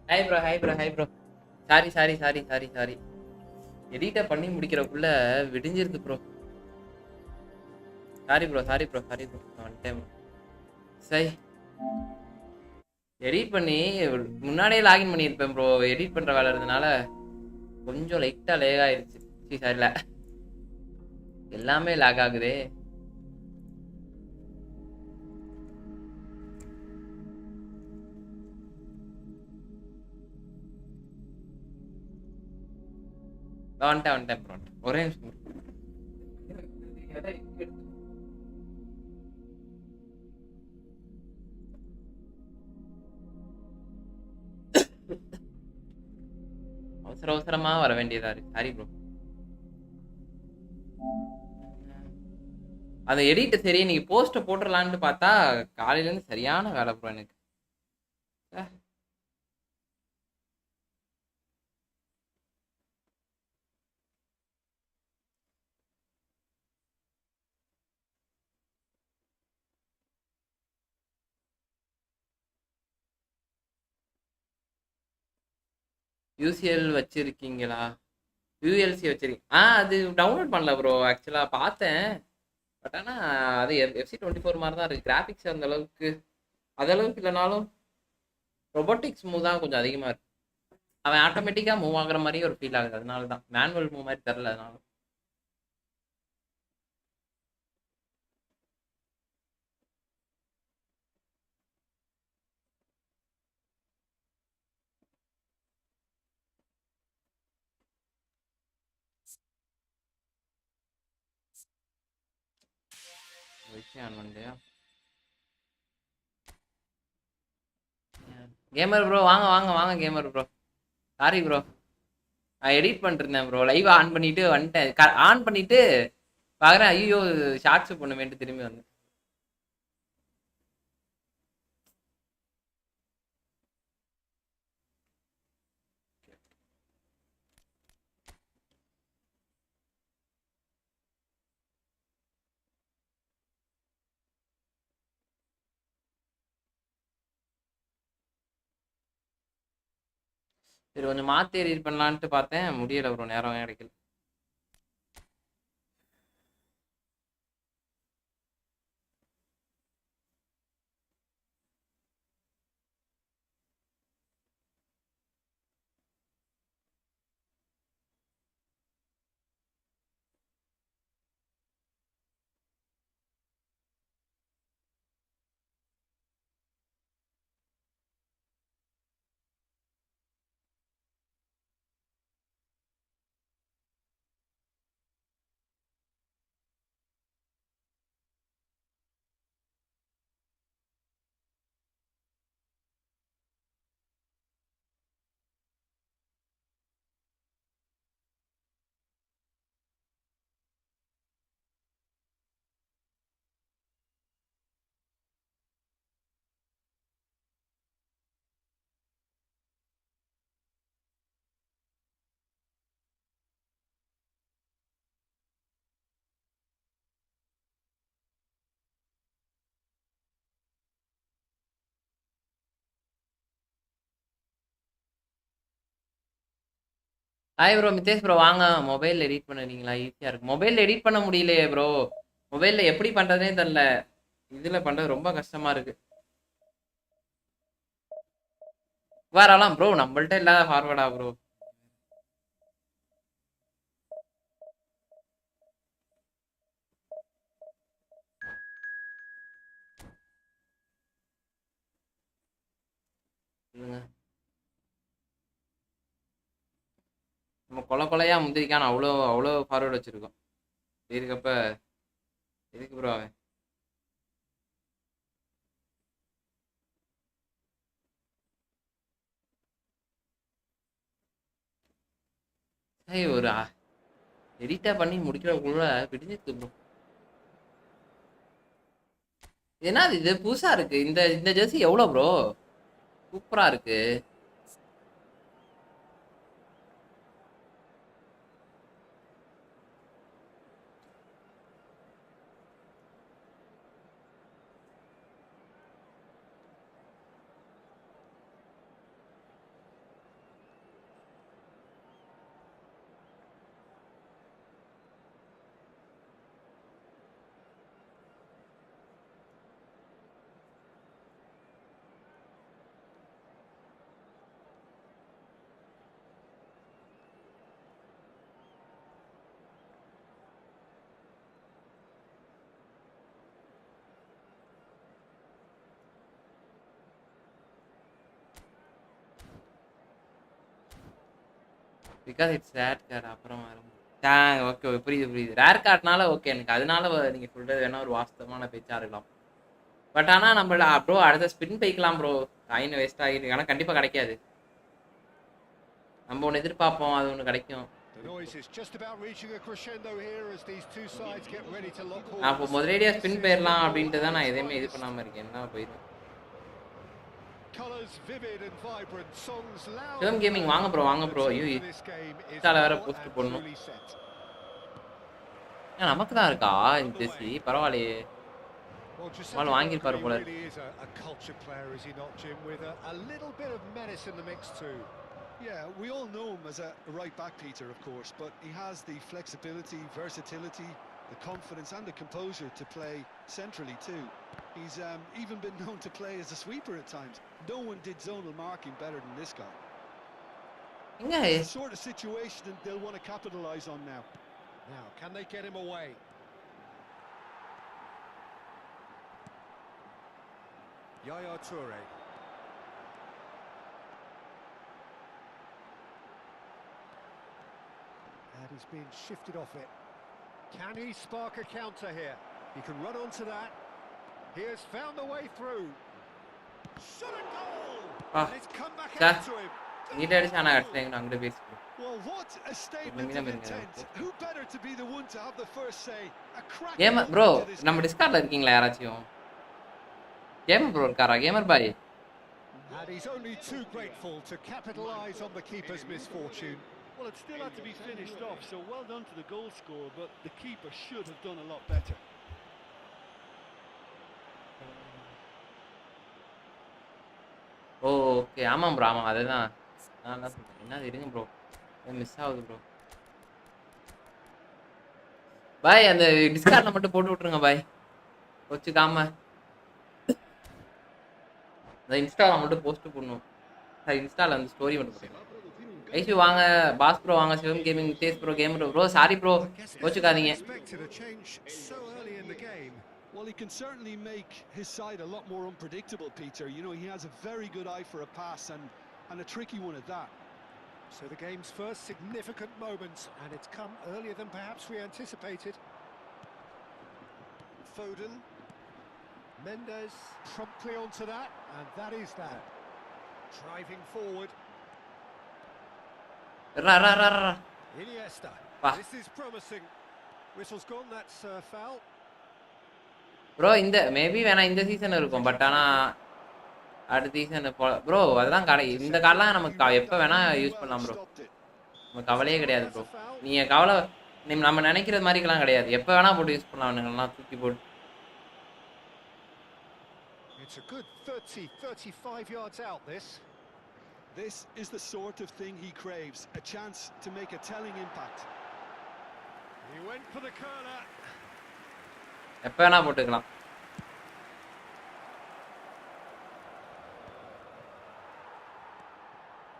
Hi bro. Sorry. எடிட்டை பண்ணி முடிக்கிறக்குள்ள விடிஞ்சிருது bro. Sorry bro. வந்துட்டேன் சை. Edit பண்ணி முன்னாடியே லாகின் பண்ணியிருப்பேன் ப்ரோ. எடிட் பண்ற வேலை இருந்தனால கொஞ்சம் லைட்டா லேக் ஆயிருச்சு. சரில எல்லாமே லேக் ஆகுதே. வந்துட்டேன் ப்ரோ. ஒரே நிமிஷம். அவசரமா வர வேண்டியதா இருக்கு. Sorry bro. அந்த எடிட் சரி நீங்க போஸ்ட போட்டுடலான்னு பார்த்தா காலையில இருந்து சரியான வேலை ப்ரோ எனக்கு. யூசிஎல் வச்சிருக்கீங்களா? யூஎல்சி வச்சிருக்கீங்க? அது டவுன்லோட் பண்ணல ப்ரோ. ஆக்சுவலா பார்த்தேன். பட் ஆனா அது FC24 மாதிரி தான் இருக்கு. கிராபிக்ஸ் அந்த அளவுக்கு அதளவுக்கு இல்லைனாலும் ரொபோட்டிக்ஸ் மூவ் தான் கொஞ்சம் அதிகமா இருக்கு. அவன் ஆட்டோமேட்டிக்கா மூவ் ஆகுற மாதிரி ஒரு ஃபீல் ஆகுது. அதனால தான் மேனுவல் மூவ் மாதிரி தெரியல. அதனால விஷயம் ஆன் பண்ணலையா? கேமர் ப்ரோ வாங்க கேமர் ப்ரோ. Sorry bro. நான் எடிட் பண்ணிட்டு இருந்தேன் ப்ரோ. லைவ் ஆன் பண்ணிட்டு வந்துட்டேன். ஆன் பண்ணிட்டு பாக்குறேன். ஐயோ ஷார்ட்ஸ் பண்ணுவேன்ட்டு திரும்பி வந்தேன். சரி கொஞ்சம் மாத்தி எடிட் பண்ணலான்ட்டு பார்த்தேன். முடியல ப்ரோ. நேரம் கிடைக்கல. Hi bro. மித்தேஷ் ப்ரோ வாங்க. மொபைல் எடிட் பண்ணுறீங்களா? ஈஸியாக இருக்கு. மொபைல் எடிட் பண்ண முடியலையே ப்ரோ. மொபைலில் எப்படி பண்ணுறதுனே தெரில. இதில் பண்ணுறது ரொம்ப கஷ்டமாக இருக்கு. வரலாம் ப்ரோ. நம்மள்ட்ட இல்லாத ஃபார்வர்டா ப்ரோ? நம்ம கொலையா முந்திரிக்கான அவ்வளோ அவ்வளோ ஃபார்வர்டு வச்சுருக்கோம். இருக்கப்ப எதுக்கு ப்ரோ அவன்? ஒரு எடிட்டா பண்ணி முடிக்கிறக்குள்ள விடிஞ்சிருக்கு ப்ரோ. என்னது இது புதுசா இருக்கு? இந்த இந்த ஜெர்சி எவ்வளோ ப்ரோ? சூப்பரா இருக்கு. பிகாஸ் இட்ஸ் ரேர் கார்டு அப்புறம் வரும் ஓகே புரியுது ரேர் கார்டுனால ஓகே எனக்கு அதனால நீங்கள் சொல்கிறது வேணா ஒரு வாஸ்தவமான பேச்சாக இருக்கலாம் பட் ஆனால் நம்மள ப்ரோ அடுத்த ஸ்பின் போய்க்கலாம் ப்ரோ காயின் வேஸ்ட் ஆகிட்டு ஆனால் கண்டிப்பாக கிடைக்காது நம்ம ஒன்று எதிர்பார்ப்போம் அது ஒன்று கிடைக்கும் நான் இப்போ முதலடியாக ஸ்பின் போயிடலாம் அப்படின்ட்டு தான் நான் எதையுமே இது பண்ணாமல் இருக்கேன் என்ன போயிடும் சிவம் கேமிங் வாங்க ப்ரோ ஐயோ இன்ஸ்டால வேற போஸ்ட் போடணும் நமக்கு தான் இருக்கா இந்த ஜெர்சி பரவாயில்லையே வாங்கியிருப்பாரு போல Yeah, we all know him as a right back, Peter, of course, but he has the flexibility, versatility, the confidence and the composure to play centrally too. He's even been known to play as a sweeper at times. No one did zonal marking better than this guy. It's the sort of situation that they'll want to capitalise on now. Now, can they get him away? Yaya Toure. And he's being shifted off it. Can he spark a counter here? He can run onto that. He has found the way through. Shot a goal! And it's come back out to him. Well, what a statement of intent. Who better to be the one to have the first say? A crack. Gamer bro, நம்ம டிஸ்கார்ட்ல இருக்கீங்களா யாராச்சும்? Gamer bro இருக்காரா? Gamer bhai. And he's only too grateful to capitalise on the keeper's misfortune. Well, it still had to be finished off, so well done to the goal scorer, but the keeper should have done a lot better. Okay ஆமாம் bro ஆமாம் அதுதான் நான் தான் சொல்கிறேன் என்ன இருங்க bro miss ஆகுது bro bye அந்த டிஸ்கார்டில் மட்டும் போட்டு விட்ருங்க பாய் வச்சுக்காம அந்த இன்ஸ்டாவில் மட்டும் போஸ்ட்டு பண்ணணும் சார் இன்ஸ்டாவில் அந்த ஸ்டோரி மட்டும் போட்டுருங்க ஐசி வாங்க பாஸ் ப்ரோ வாங்க சிவம் கேமிங் தேஸ் bro gamer bro sorry bro வச்சுக்காதீங்க Well, he can certainly make his side a lot more unpredictable, Peter. You know, he has a very good eye for a pass and a tricky one at that. So the game's first significant moment, and it's come earlier than perhaps we anticipated. Foden. Mendes promptly onto that, and that is that. Driving forward. Iniesta. This is promising. Whistle's gone, that's foul. Bro இந்த maybe வேணா இந்த season இருக்கும் but ஆனால் அடுத்த season bro அதெல்லாம் இந்த கார்டெலாம் நமக்கு எப்போ வேணால் யூஸ் பண்ணலாம் ப்ரோ நமக்கு கவலையே கிடையாது ப்ரோ நீங்கள் கவலை நம்ம நினைக்கிறது மாதிரிக்கெல்லாம் கிடையாது எப்போ வேணால் போட்டு யூஸ் பண்ணலாம் அவனுங்கள்லாம் தூக்கி போட்டு It's a good 35 yards out this. This is the sort of thing he craves, a chance to make a telling impact. He went for the corner. எப்போ வேணா போட்டுக்கலாம்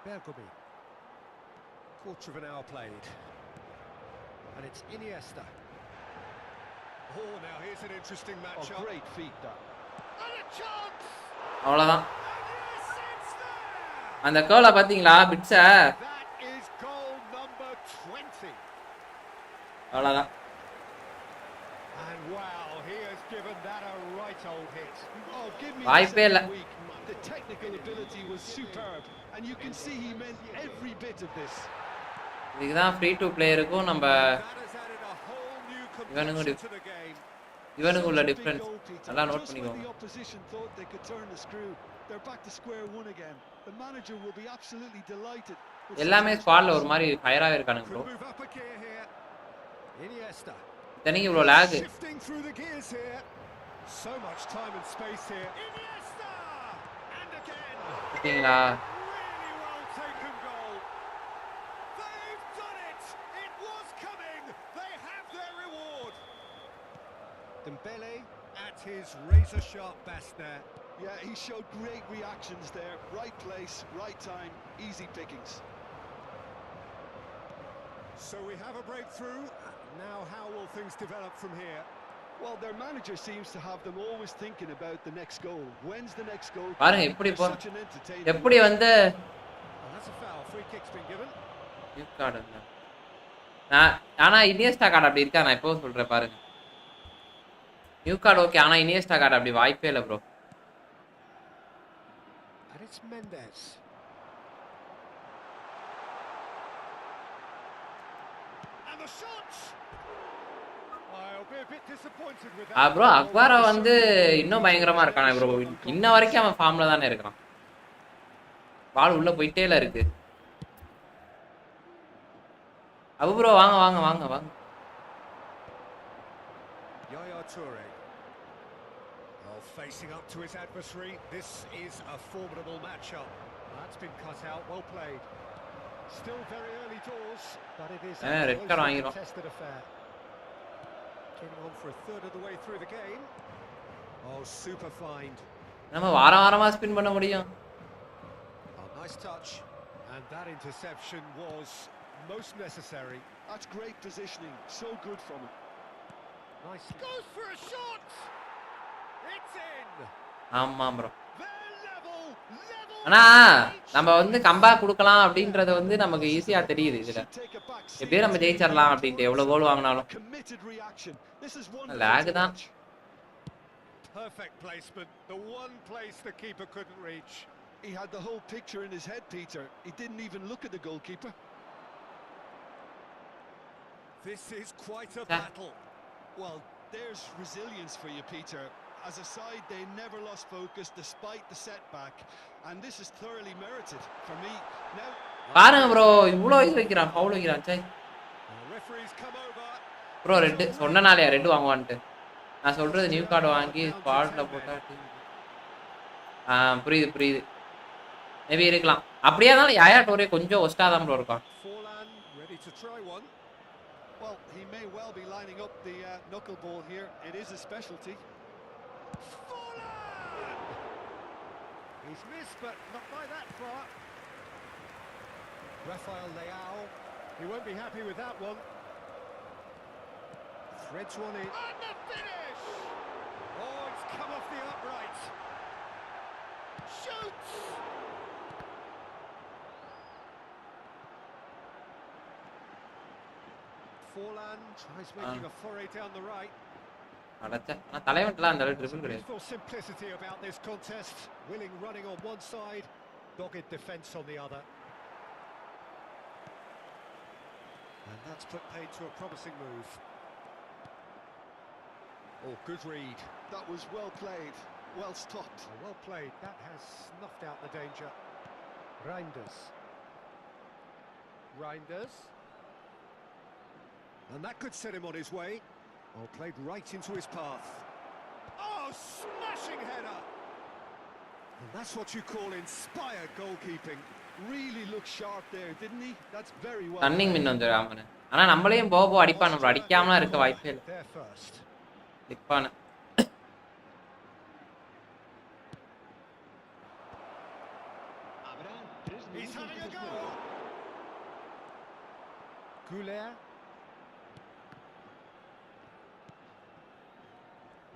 Bergomi. Quarter of an hour played. And it's Iniesta. Oh, now here's an interesting matchup. Great feat that. And a chance. அவ்வளவுதான் அந்த கோலை பாத்தீங்களா பிட்ஸ That is goal number 20. அவ்வளவுதான் And wow, he has given that a right old hit. Oh, give me வாய்ப்பே இல்ல the technical ability was superb and you can see he meant every bit of this. இதுதான் free to பிளேயருக்கும் நம்ம இவனுக்கு உள்ள difference நல்லா note பண்ணிக்கோங்க எல்லாமே ஸ்குவாட்ல ஒரு மாதிரி ஃபயராவே இருக்கானுங்க ப்ரோ இத்தனைக்கு இவ்வளோ லேக் பார்த்தீங்களா Dembele at his razor-sharp best there. Yeah, he showed great reactions there. Right place, right time, easy pickings. So we have a breakthrough. Now how will things develop from here? Well, their manager seems to have them always thinking about the next goal. When's the next goal? பாருங்க எப்படி வந்து that's a foul. Free kick's been given. New card நான் ஆனா Iniesta card அப்படி இருக்கா? நான் இப்போ சொல்றேன் பாருங்க. நியூ கார்டு ஓகே, ஆனா இனியஸ்டா கார்டு அப்படி வாய்ப்பே இல்லை bro. And it's Mendes. And the shots. I'll be a bit disappointed with that. Bro அக்வாரா வந்து இன்னும் பயங்கரமா இருக்கானே ப்ரோ. இன்ன வரைக்கும் அவன் ஃபார்ம்ல தானே இருக்கான். பால் உள்ள போயிட்டே இருக்கு. அபு ப்ரோ வாங்க வாங்க வாங்க வாங்க. Yaya Toure. Oh, facing up to his adversary. This is a formidable matchup. That's been cut out. Well played. Still very early doors, but it is a red card வாங்கிரோம். contested affair. Getting on for a third of the way through the game. Oh, super find. நம்ம வாரமா spin பண்ண முடியும். Oh, nice touch. And that interception was most necessary. That's great positioning, so good from him. Nice. Goes for a shot. It's in. ஆமா bro. Level. ஆனா நம்ம வந்து comeback கொடுக்கலாம் அப்படின்றது வந்து நமக்கு ஈஸியா தெரியுது இதுல. எப்படியே நம்ம ஜெயிச்சிரலாம் அப்படின்ட்டு எவ்வளவு கோல் வாங்கினாலும். லாக் தான். Perfect placement. The one place the keeper couldn't reach. He had the whole picture in his head, Peter. He didn't even look at the goalkeeper. This is quite a battle. Well, there's resilience for you, Peter. As a side, they never lost focus despite the setback, and this is thoroughly merited for me. Now, பாருங்க bro, இவ்ளோ இது வைக்கிறான், foul வைக்கிறான். சை bro, red சொன்னனாலயா red வாங்குவான்ட்டு. நான் சொல்றது new card வாங்கி ஸ்குவாட்ல போட்டா புரியுது புரியுது. மேபி இருக்கலாம். அப்படியே தான் யாயா டோரே கொஞ்சம் ஒஸ்டா தான் ப்ரோ இருக்கான். Well, he may well be lining up the knuckleball here. It is a specialty. He's missed, but not by that far. Rafael Leao, he won't be happy with that one. Threads one in. And the finish! Oh, it's come off the upright. Shoots! Forlan tries making a foray down the right. அடச்சே தலைவன்ட்டலாம் அந்த triple கிடையாது. For simplicity about this contest, willing running on one side, dogged defense on the other. And that's put paid to a promising move. Oh, good read. That was well played, well stopped. Oh, well played. That has snuffed out the danger. Reinders. And that could set him on his way. Oh, played right into his path. Oh, smashing header! And that's what you call inspired goalkeeping. Really looked sharp there, didn't he? That's very well. Running மின் வந்து ராமன். ஆனா நம்மளையும் போக அடிப்பான், நம்ம அடிக்காமலாம் இருக்க வாய்ப்பே இல்ல. There first. டிப்பான. He's having a go. Goulet.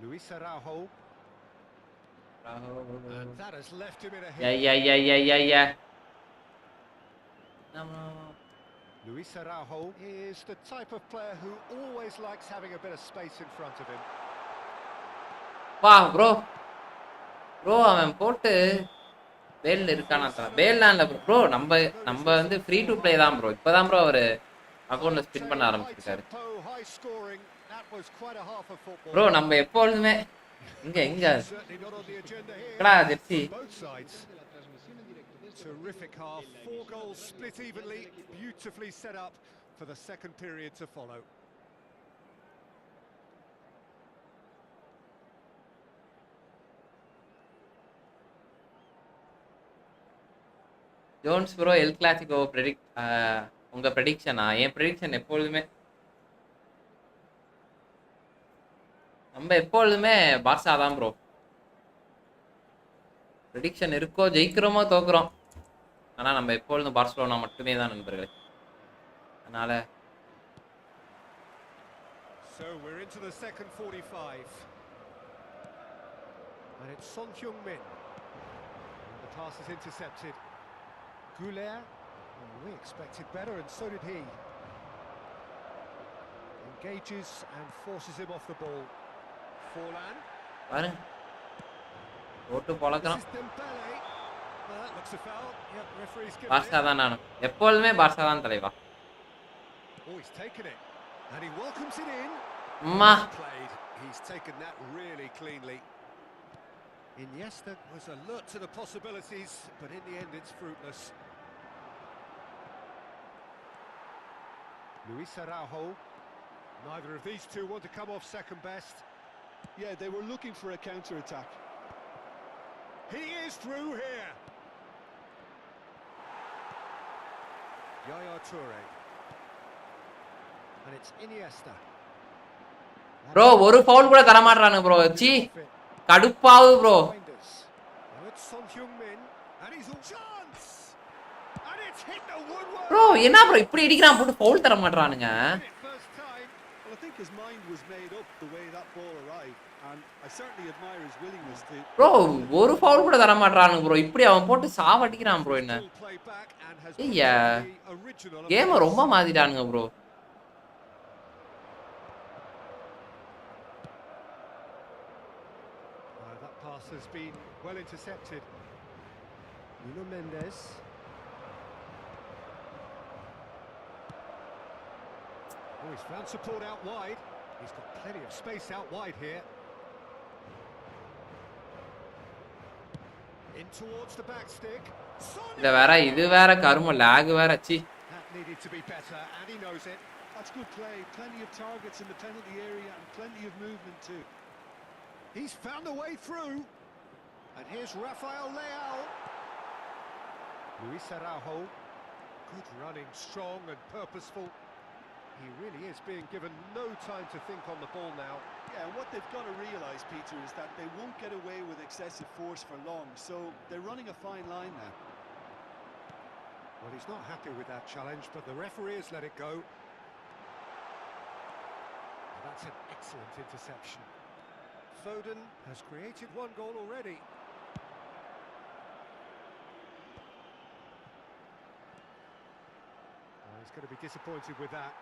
Luis Araujo. And that has left him in a hit. Yeah. No. Luis Araujo is the type of player who always likes having a bit of space in front of him. Wow, bro, அவன் போட்டு பேல்ல இருக்கானா? பேல்லாம் இல்ல bro, நம்ம வந்து free to play தான் bro. இப்போதான் bro அவர் அக்கவுண்ட்ல spin பண்ண ஆரம்பிச்சிருக்காரு. ப்ரோ நம்ம எப்பொழுதுமே இங்க கடா Jersey. Terrific half, 4 goals split evenly, beautifully set up for the second period to follow. Jones bro L Clasico உங்க ப்ரெடிக்ஷனா? என் ப்ரெடிக்ஷன் எப்பொழுதுமே நம்ம எப்பொழுதுமே பார்சா தான் ப்ரோ. ப்ரெடிக்ஷன் இருக்கோ ஜெயிக்கிறோமோ தோக்குறோம், ஆனால் நம்ம எப்பொழுதும் பார்சலோனா மட்டுமே தான் நண்பர்களே. அதனால So we're into the second 45. And it's Son Heung-min. And the pass is intercepted. Goulet Well, we expected better, and so did he. Engages and forces him off the ball. Forlan. பாருங்க போட்டு This பழக்கலாம். is Dembele. That looks a foul. Yep, referee's given it. Barca தான் நானும் எப்பொழுதுமே Barca தான் தலைவா. Oh, he's taken it. And he welcomes it in. அம்மா Well played. He's taken that really cleanly. Iniesta was alert to the possibilities, but in the end it's fruitless. Luis Araujo. Neither of these two want to come off second best. Yeah, they were looking for a counter-attack. He is through here. Yaya Toure. And it's Iniesta. Bro ஒரு foul கூட தர மாட்டறானுங்க bro. சி கடுப்பாவு bro. And it's Son Heung-min, and he's a chance. And it's hit the woodwork. Bro என்ன bro இப்படி அடிக்கிறான் போட்டு ஃபவுல் தர மாட்டறானுங்க. First time. Well, I think his mind was made up the way that ball arrived, and I certainly admire his willingness to. Bro ஒரு foul கூட தர மாட்டறானுங்க bro. இப்படி அவன் போட்டு சாவடிக்கிறான் ப்ரோ என்ன. Full play back and has ஐயா been the original. Game ரொம்ப மாத்திட்டானுங்க bro. That pass has been well intercepted. Nuno Mendes. Oh, he's found support out wide. He's got plenty of space out wide here. In towards the back stick. இது வேற கரும lock வேற C. That needed to be better, and he knows it. That's good play. Plenty of targets in the penalty area and plenty of movement too. He's found a way through. And here's Rafael Leao. Luis Araujo. Good running, strong and purposeful. He really is being given no time to think on the ball now. Yeah, and what they've got to realise, Peter, is that they won't get away with excessive force for long, so they're running a fine line now. Well, he's not happy with that challenge, but the referee has let it go. That's an excellent interception. Foden has created one goal already. Well, he's going to be disappointed with that.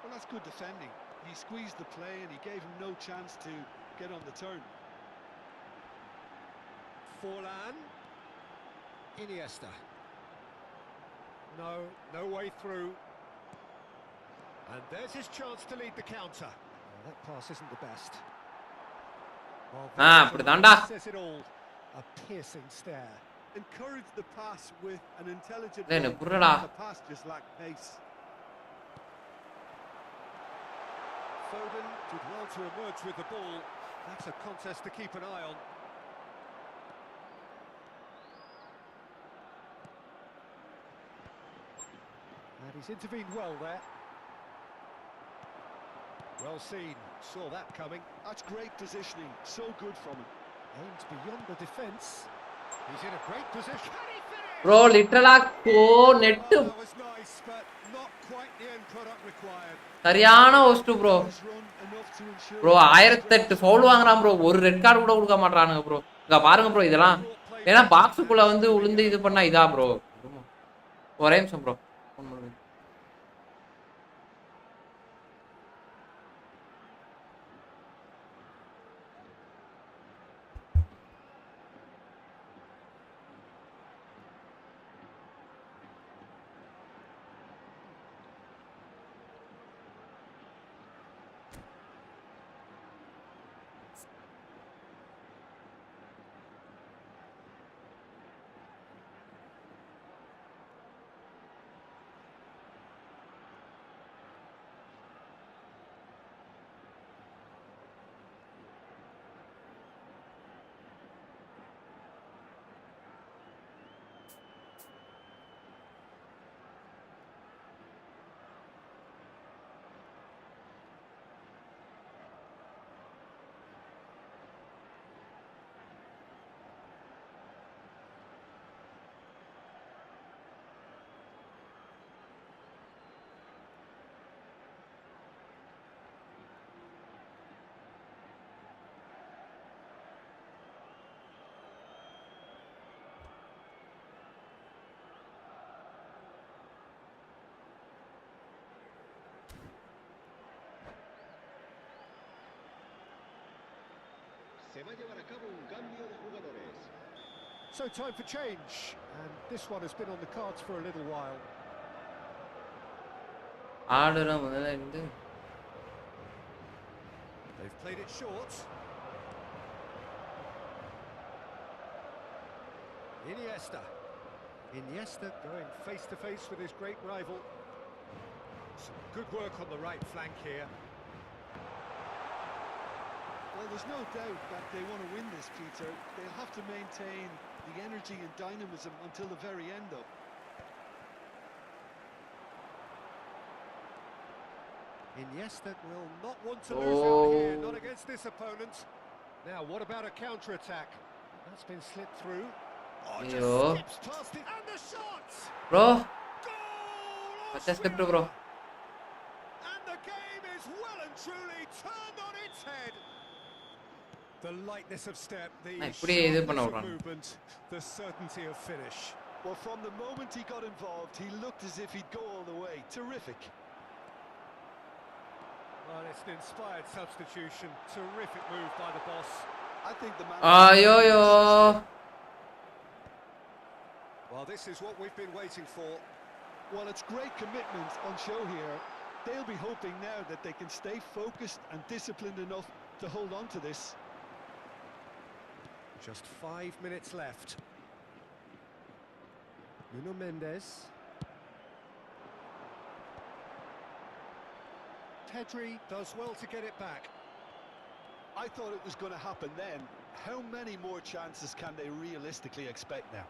Well, that's good defending. He squeezed the play and he gave him no chance to get on the turn. Forlan. Iniesta. No way through. And there's his chance to lead the counter. Well, that pass isn't the best. அப்படிதான்டா. Says it all. A piercing stare. Encourage the pass with an intelligent Then play. புர்ரடா. The pass just lacked pace. Foden did well to emerge with the ball. That's a contest to keep an eye on. And he's intervened well there. Well seen, saw that coming. That's great positioning, so good from him. Aims beyond the defence. He's in a great position. Can he finish? Bro லிட்டரலா net Oh, that was nice, but not quite the end product required. சரியான host bro. He's run enough to ensure. Bro 1008 foul வாங்குறான் bro. ஒரு red card கூட கொடுக்க மாட்டறானுங்க bro. இங்க பாருங்க bro இதெல்லாம். ஏன்னா பாக்ஸுக்குள்ள வந்து உளுந்து இது பண்ணா இதா ப்ரோ. ஒரே நிமிஷம் bro. So time for change, and this one has been on the cards for a little while. ஆடுற முதல்ல இருந்து They've played it short. Iniesta going face to face with his great rival. Some good work on the right flank here. Well, there's no doubt that they want to win this, Peter. They'll have to maintain the energy and dynamism until the very end, though. Iniesta will not want to lose out here, not against this opponent. Now, what about a counter-attack? That's been slipped through. Oh, just skips past it, and the shot! bro Goal! What's script bro? And the game is well and truly turned on its head. The lightness of step, the sharpness of movement, the certainty of finish. Well, from the moment he got involved, he looked as if he'd go all the way. Terrific. Well, it's an inspired substitution. Terrific move by the boss. I think the man... yo. Well, this is what we've been waiting for. Well, it's great commitment on show here. They'll be hoping now that they can stay focused and disciplined enough to hold on to this. Just 5 minutes left. Nuno Mendes. Pedri does well to get it back. I thought it was going to happen then. How many more chances can they realistically expect now?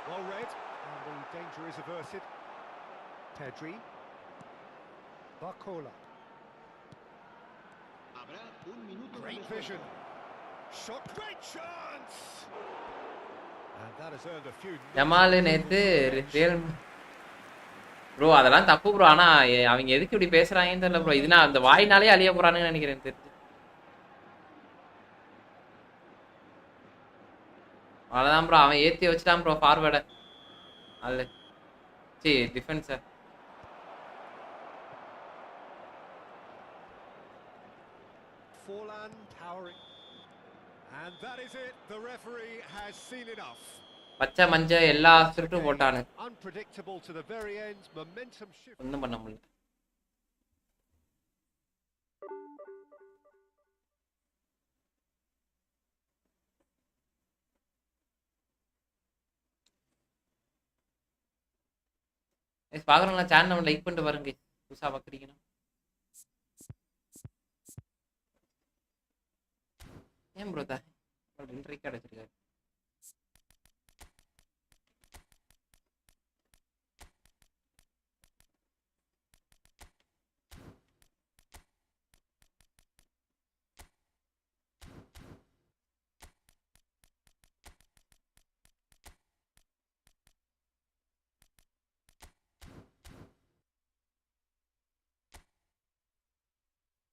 Well read, and the danger is averted. Pedri. Barcola. Great vision. Shot, great chance! And that has earned a few... Jamal நேத்து real bro அதெல்லாம் தப்பு bro. ஆனா அவங்க எதுக்கு இப்படி பேசுறாங்கன்னு தெரியல bro. இது நான் அந்த வாய்னாலே அழிய போறானுன்னு நினைக்கிறேன் தெரிஞ்சு. அவ்வளோதான் ப்ரோ. அவன் ஏற்றி வச்சுட்டான் ப்ரோ ஃபார்வேர்டை. அல்ல சரி டிஃபென்ஸை. Forlan powering. And that is it. The referee has seen enough. பச்சை மஞ்சள் எல்லா ஸ்கிரிப்டும் போட்டானு. Unpredictable to the very end. Momentum shift. ஒன்றும் பண்ண முடியல. பார்க்குறவங்களா சேனல் நம்ம லைக் பண்ணிட்டு பாருங்க. புதுசாக பார்க்குறீங்கன்னா ஏன் ப்ரோ தான் இன்ட்ரைக்கு அடைச்சிருக்காரு.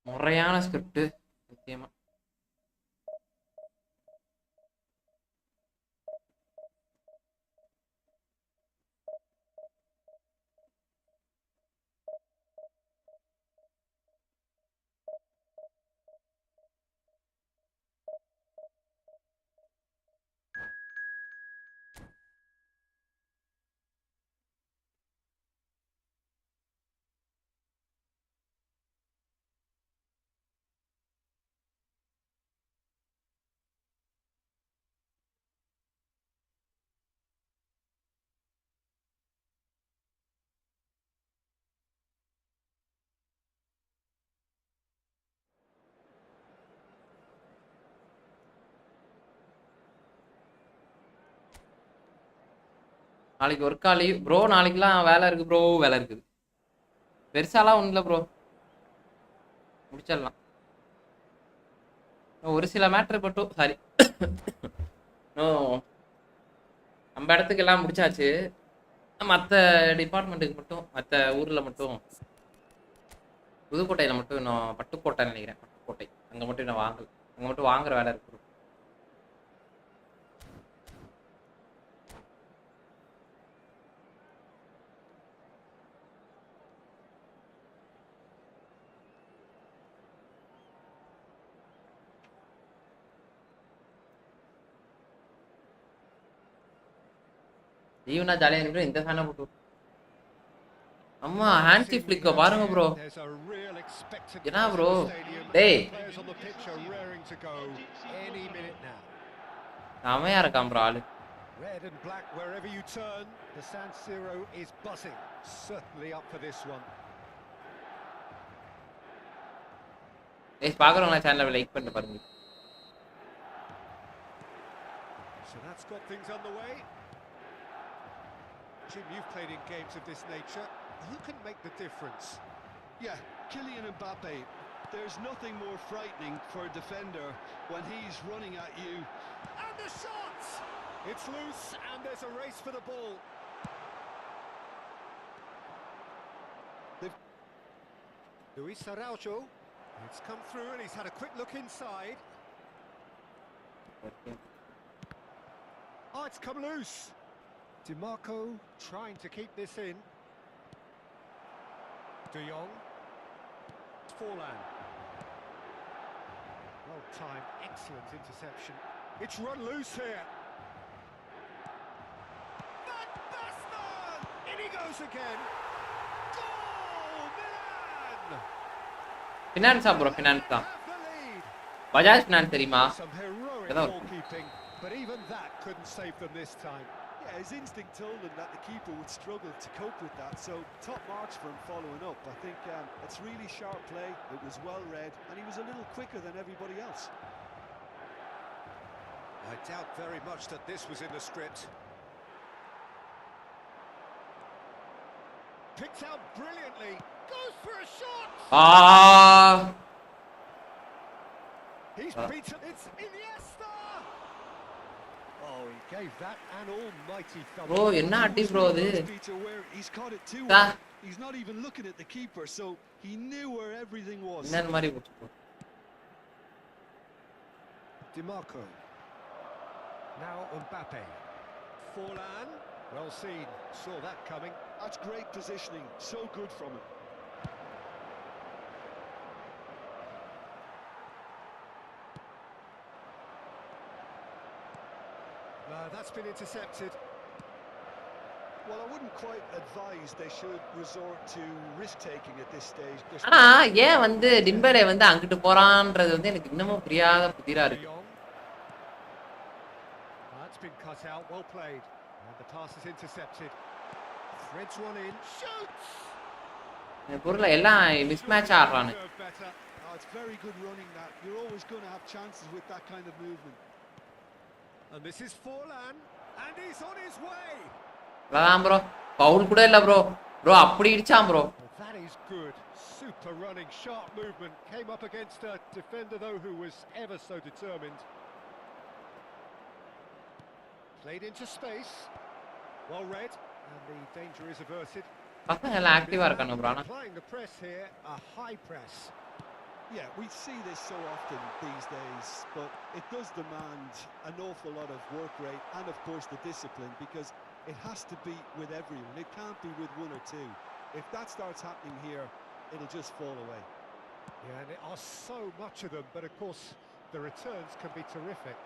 முறையான ஸ்கிரிப்ட் சத்தியமா. நாளைக்கு ஒர்க் லீவ் ப்ரோ. நாளைக்கெலாம் வேலை இருக்குது ப்ரோ. வேலை இருக்குது பெருசாலாம் ஒன்றும் இல்லை ப்ரோ. முடிச்சிடலாம். ஒரு சில மேட்ரு மட்டும் சாரி நம்ம இடத்துக்கு எல்லாம் முடிச்சாச்சு. மற்ற டிபார்ட்மெண்ட்டுக்கு மட்டும் மற்ற ஊரில் மட்டும் புதுக்கோட்டையில் மட்டும் இன்னும் பட்டுக்கோட்டைன்னு நினைக்கிறேன். பட்டுக்கோட்டை அங்கே மட்டும் இன்னும் வாங்கல. அங்கே மட்டும் வாங்குற வேலை இருக்கு. லீவ்னா ஜாலியா இருக்கு இந்த ஃபேனை போட்டு அம்மா ஹேண்ட்ஸி ஃபிளிக்க பாருங்க ப்ரோ என்ன ப்ரோ டேய் செமையா இருக்கான் ப்ரோ ஆளு Red and black wherever you turn, the San Siro is buzzing. Certainly up for this one. ஏய் பாக்குறவங்க சேனலை லைக் பண்ணிட்டு பாருங்க. So that's got things underway. Jim, you've played in games of this nature. Who can make the difference? Yeah, Kylian Mbappe. There's nothing more frightening for a defender when he's running at you. And the shot! It's loose and there's a race for the ball. Luis Araujo. It's come through and he's had a quick look inside. Oh, it's come loose. DiMarco trying to keep this in. De Jong. Forlan. Well timed, excellent interception. It's run loose here. Van Basten! In he goes again. Goal, Milan! ஃபினான்ஸா bro finance தான் Bajaj finance தெரியுமா Some heroic goalkeeping, but even that couldn't save them this time. Yeah, his instinct told him that the keeper would struggle to cope with that, so top marks for him following up. I think it's really sharp play, it was well read, and he was a little quicker than everybody else. I doubt very much that this was in the script. Picked out brilliantly, goes for a shot! He's beaten, it's Iniesta! Oh, he gave that an almighty thumb. Bro என்ன அடி bro இது Peter, where he's caught it too Da. well. He's not even looking at the keeper, so he knew where everything was. என்ன மாதிரி போச்சு bro DiMarco. Now Mbappe. Forlan. Well seen. Saw that coming. That's great positioning. So good from him. That's been intercepted. Well, I wouldn't quite advise they should resort to risk-taking at this stage. ஆனா ஏன் வந்து டிம்பலே வந்து அங்கிட்டு போறான்றது வந்து எனக்கு இன்னமும் புரியாத புதிரா De இருக்கு Jong. That's been cut out. Well played. And the pass is intercepted. Threads one in. Shoots! இந்த பொருளை எல்லாம் மிஸ் மேட்ச் ஆடுறானு Deserve better. Oh, it's very good running that. You're always going to have chances with that kind of movement. And this is Forlan. And he's on his way. அதான் bro Pavul கூட இல்ல bro bro அப்படி இடிச்சான் bro Well, that is good. Super running, sharp movement. Came up against a defender, though, who was ever so determined. Played into space. Well read. And the danger is averted. பசங்க எல்லாம் ஆக்டிவா இருக்கானு bro ஆனா Applying the press here, a high press. Yeah, we see this so often these days, but it does demand an awful lot of work rate and, of course, the discipline, because it has to be with everyone. It can't be with one or two. If that starts happening here, it'll just fall away. Yeah, and there are so much of them, but of course the returns can be terrific.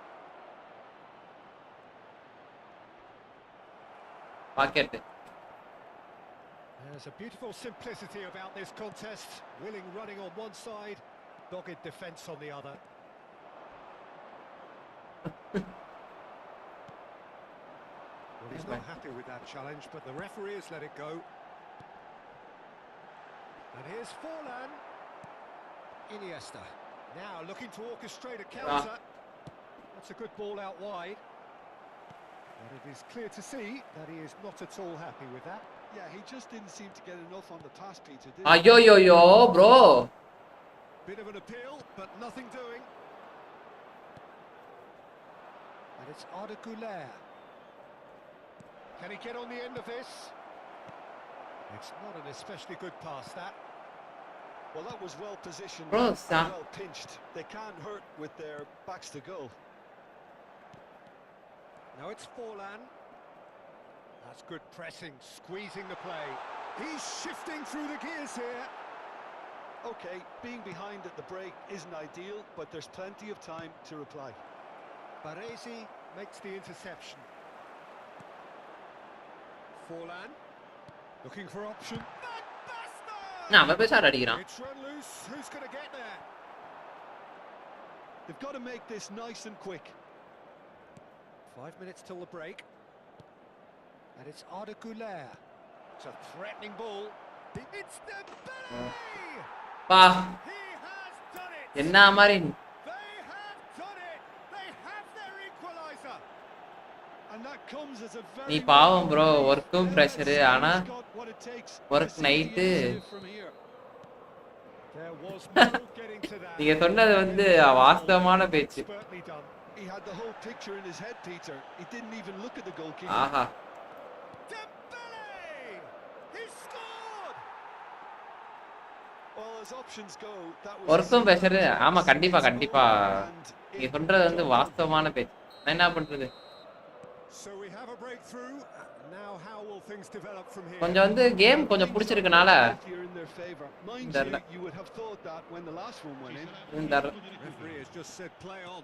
Pocket There's a beautiful simplicity about this contest. Willing running on one side, dogged defence on the other. Well, he's not happy with that challenge, but the referee has let it go. And here's Forlan. Iniesta. Now looking to orchestrate a counter. That's a good ball out wide. But it is clear to see that he is not at all happy with that. Yeah, he just didn't seem to get enough on the pass, Peter, did he? ஐயோயோயோ bro Bit of an appeal, but nothing doing. And it's Arda Güler. Can he get on the end of this? It's not an especially good pass, that. Well, that was well positioned Bro, and Sam. well pinched. They can't hurt with their backs to goal. Now it's Forlan. That's good pressing, squeezing the play. He's shifting through the gears here. Okay, being behind at the break isn't ideal, but there's plenty of time to reply. Baresi makes the interception. Forlan looking for option. நான் அவன் பேசாட அடிக்கிறான். It's run loose. Who's going to get there? They've got to make this nice and quick. 5 minutes till the break. And it's Arda Güler. It's a threatening ball. It's Dembele! பா He has done it! என்ன மாதிரி They have done it! They have their equaliser! And that comes as a very நீ பாவம் bro ஒர்க்கும் pressure ஆனா work night There was no getting to that. நீங்க சொன்னது வந்து வாஸ்தவமான பேச்சு. Expertly done. He had the whole picture in his head, Peter. He didn't even look at the goalkeeper. ஆஹா Dembele! He scored! Well, as options go, that was ஒர்க்கும் pressure ஆமா கண்டிப்பா கண்டிப்பா நீங்க சொல்றது வந்து வாஸ்தவமான பேச்சு. நான் என்ன பண்றது? So we have a breakthrough. Now how will things develop from here? கொஞ்சம் வந்து கேம் கொஞ்சம் பிடிச்சிருக்கனால in their favor. Mind Darla. you would have thought that when the last one went in. இந்த Referee has just said play on.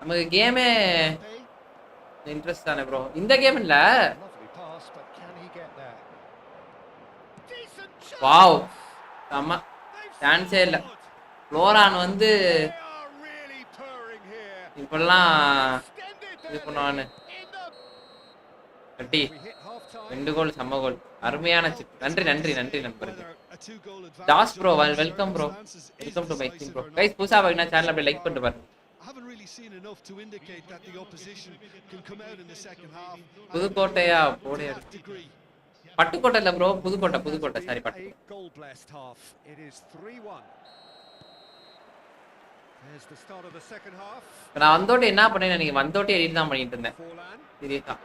நமக்கு கேமே interest தானே bro. இந்த game இல்ல. Lovely pass, but can he get there? Decent chance. Wow. ஆமா They've சான்ஸே இல்ல. scored. ஃப்ளோரான் வந்து They are really purring here. இப்பெல்லாம் Extended இது their பண்ணுவானு lead in the கட்டி we hit half time. 2 கோல் சம கோல் அருமையான சிப். நன்றி நன்றி நன்றி நண்பர்களே. Whether a two-goal advantage toss bro under the welcome bro. circumstances is welcome to my team decisive bro. or not. Guys புதுசா பாத்தீங்கன்னா சேனல் அப்படியே லைக் பண்ணிட்டு பாருங்க. I haven't really seen enough to indicate that the opposition can come out in the second half. புதுக்கோட்டையா To போடையா that degree. Pattukkottai இல்ல bro Pudukkottai sorry A பட்டு. goal-blessed half. It is 3-1. There's the start of the second half. நான் வந்தோட்டே என்ன பண்ணேன் நீங்க வந்தோட்டே edit தான் பண்ணிட்டு இருந்தேன் Forlan சீரியஸா.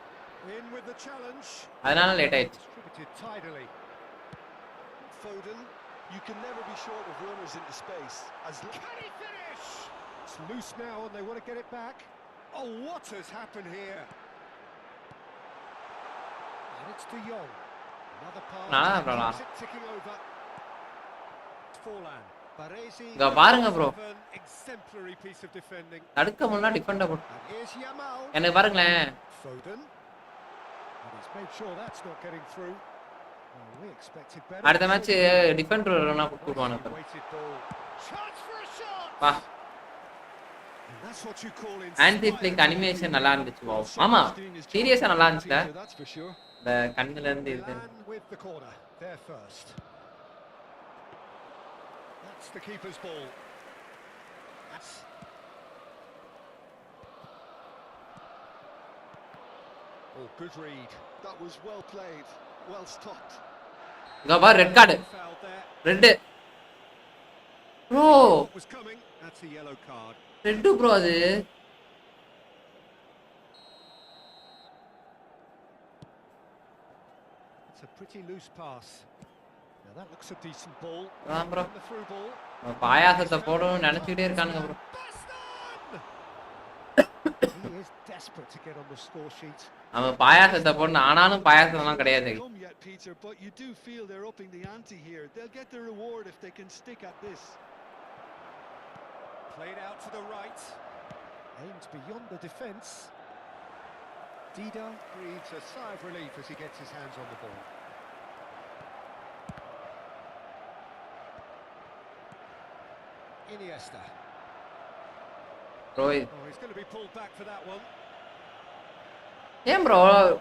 in with the challenge. அதனால லேட் ஆயிடுச்சு. Distributed tidily. Foden, you can never be short of runners into space. Can he finish? It's loose now and they want to get it back. Oh, what has happened here? And it's De Jong. Another Nah, pass. bro, nah. Keeps it ticking over. Forlan. Baresi. இங்க பாருங்க bro. Exemplary piece of defending. தடுக்க முன்னா Defender போட்டு. And here's Yamal. எனக்கு பாருங்களேன். Foden. And he's made sure that's not getting through. Well, we expected better. அடுத்த match டிஃபெண்டர்னா போடுவானு பாரு. Weighted ball. Chance for a shot. வா. And that's what you call anti ஃபிளிக் animation நல்லா இருந்துச்சு wow. ஆமா சீரியஸா நல்லா இருந்துச்சுல. That's for sure. இந்த கண்ணுல இருந்து இது. Milan with the corner. They're first. That's the keeper's ball. That's oh, good read. That was well played, well stopped. இங்க பாரு red card. Fouled there. Red. Bro What was coming? That's a yellow card. Red bro அது. It's a pretty loose pass. Now that looks a decent ball. அதான் bro. And the through ball. பாயாசத்தை போடணும்னு நினைச்சிட்டே இருக்கானுங்க bro. He is desperate to get on the score sheet. அவன் பாயாசத்தை போடணும் ஆனாலும் பாயாசம்லாம் கிடையாது. Come yet, Peter, but you do feel they're upping the ante here. They'll get the reward if they can stick at this. Played out to the right. Aims beyond the defence. Dida breathes a sigh of relief as he gets his hands on the ball. Iniesta. Bro Oh, he's going to be pulled back for that one. ஏன் bro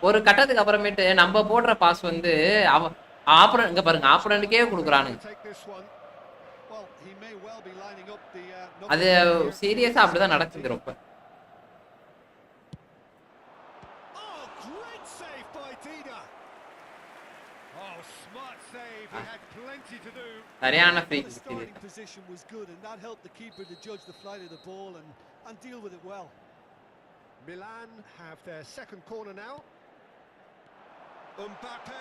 ஒரு கட்டத்துக்கு அப்புறமேட்டு நம்ம போடுற pass வந்து ஆப்பரன் இங்க பாருங்க ஆப்பரனுக்கே கொடுக்குறானுங்க. Take this one. Well, he may well be lining up the அது சீரியஸா அப்படிதான் நடக்குது ரொம்ப. Oh, great save by Dida. Oh, smart save. He had plenty to do. சரியான free The starting position was good and that helped the keeper to judge the flight of the ball and deal with it well. Milan have their second corner now. Mbappe.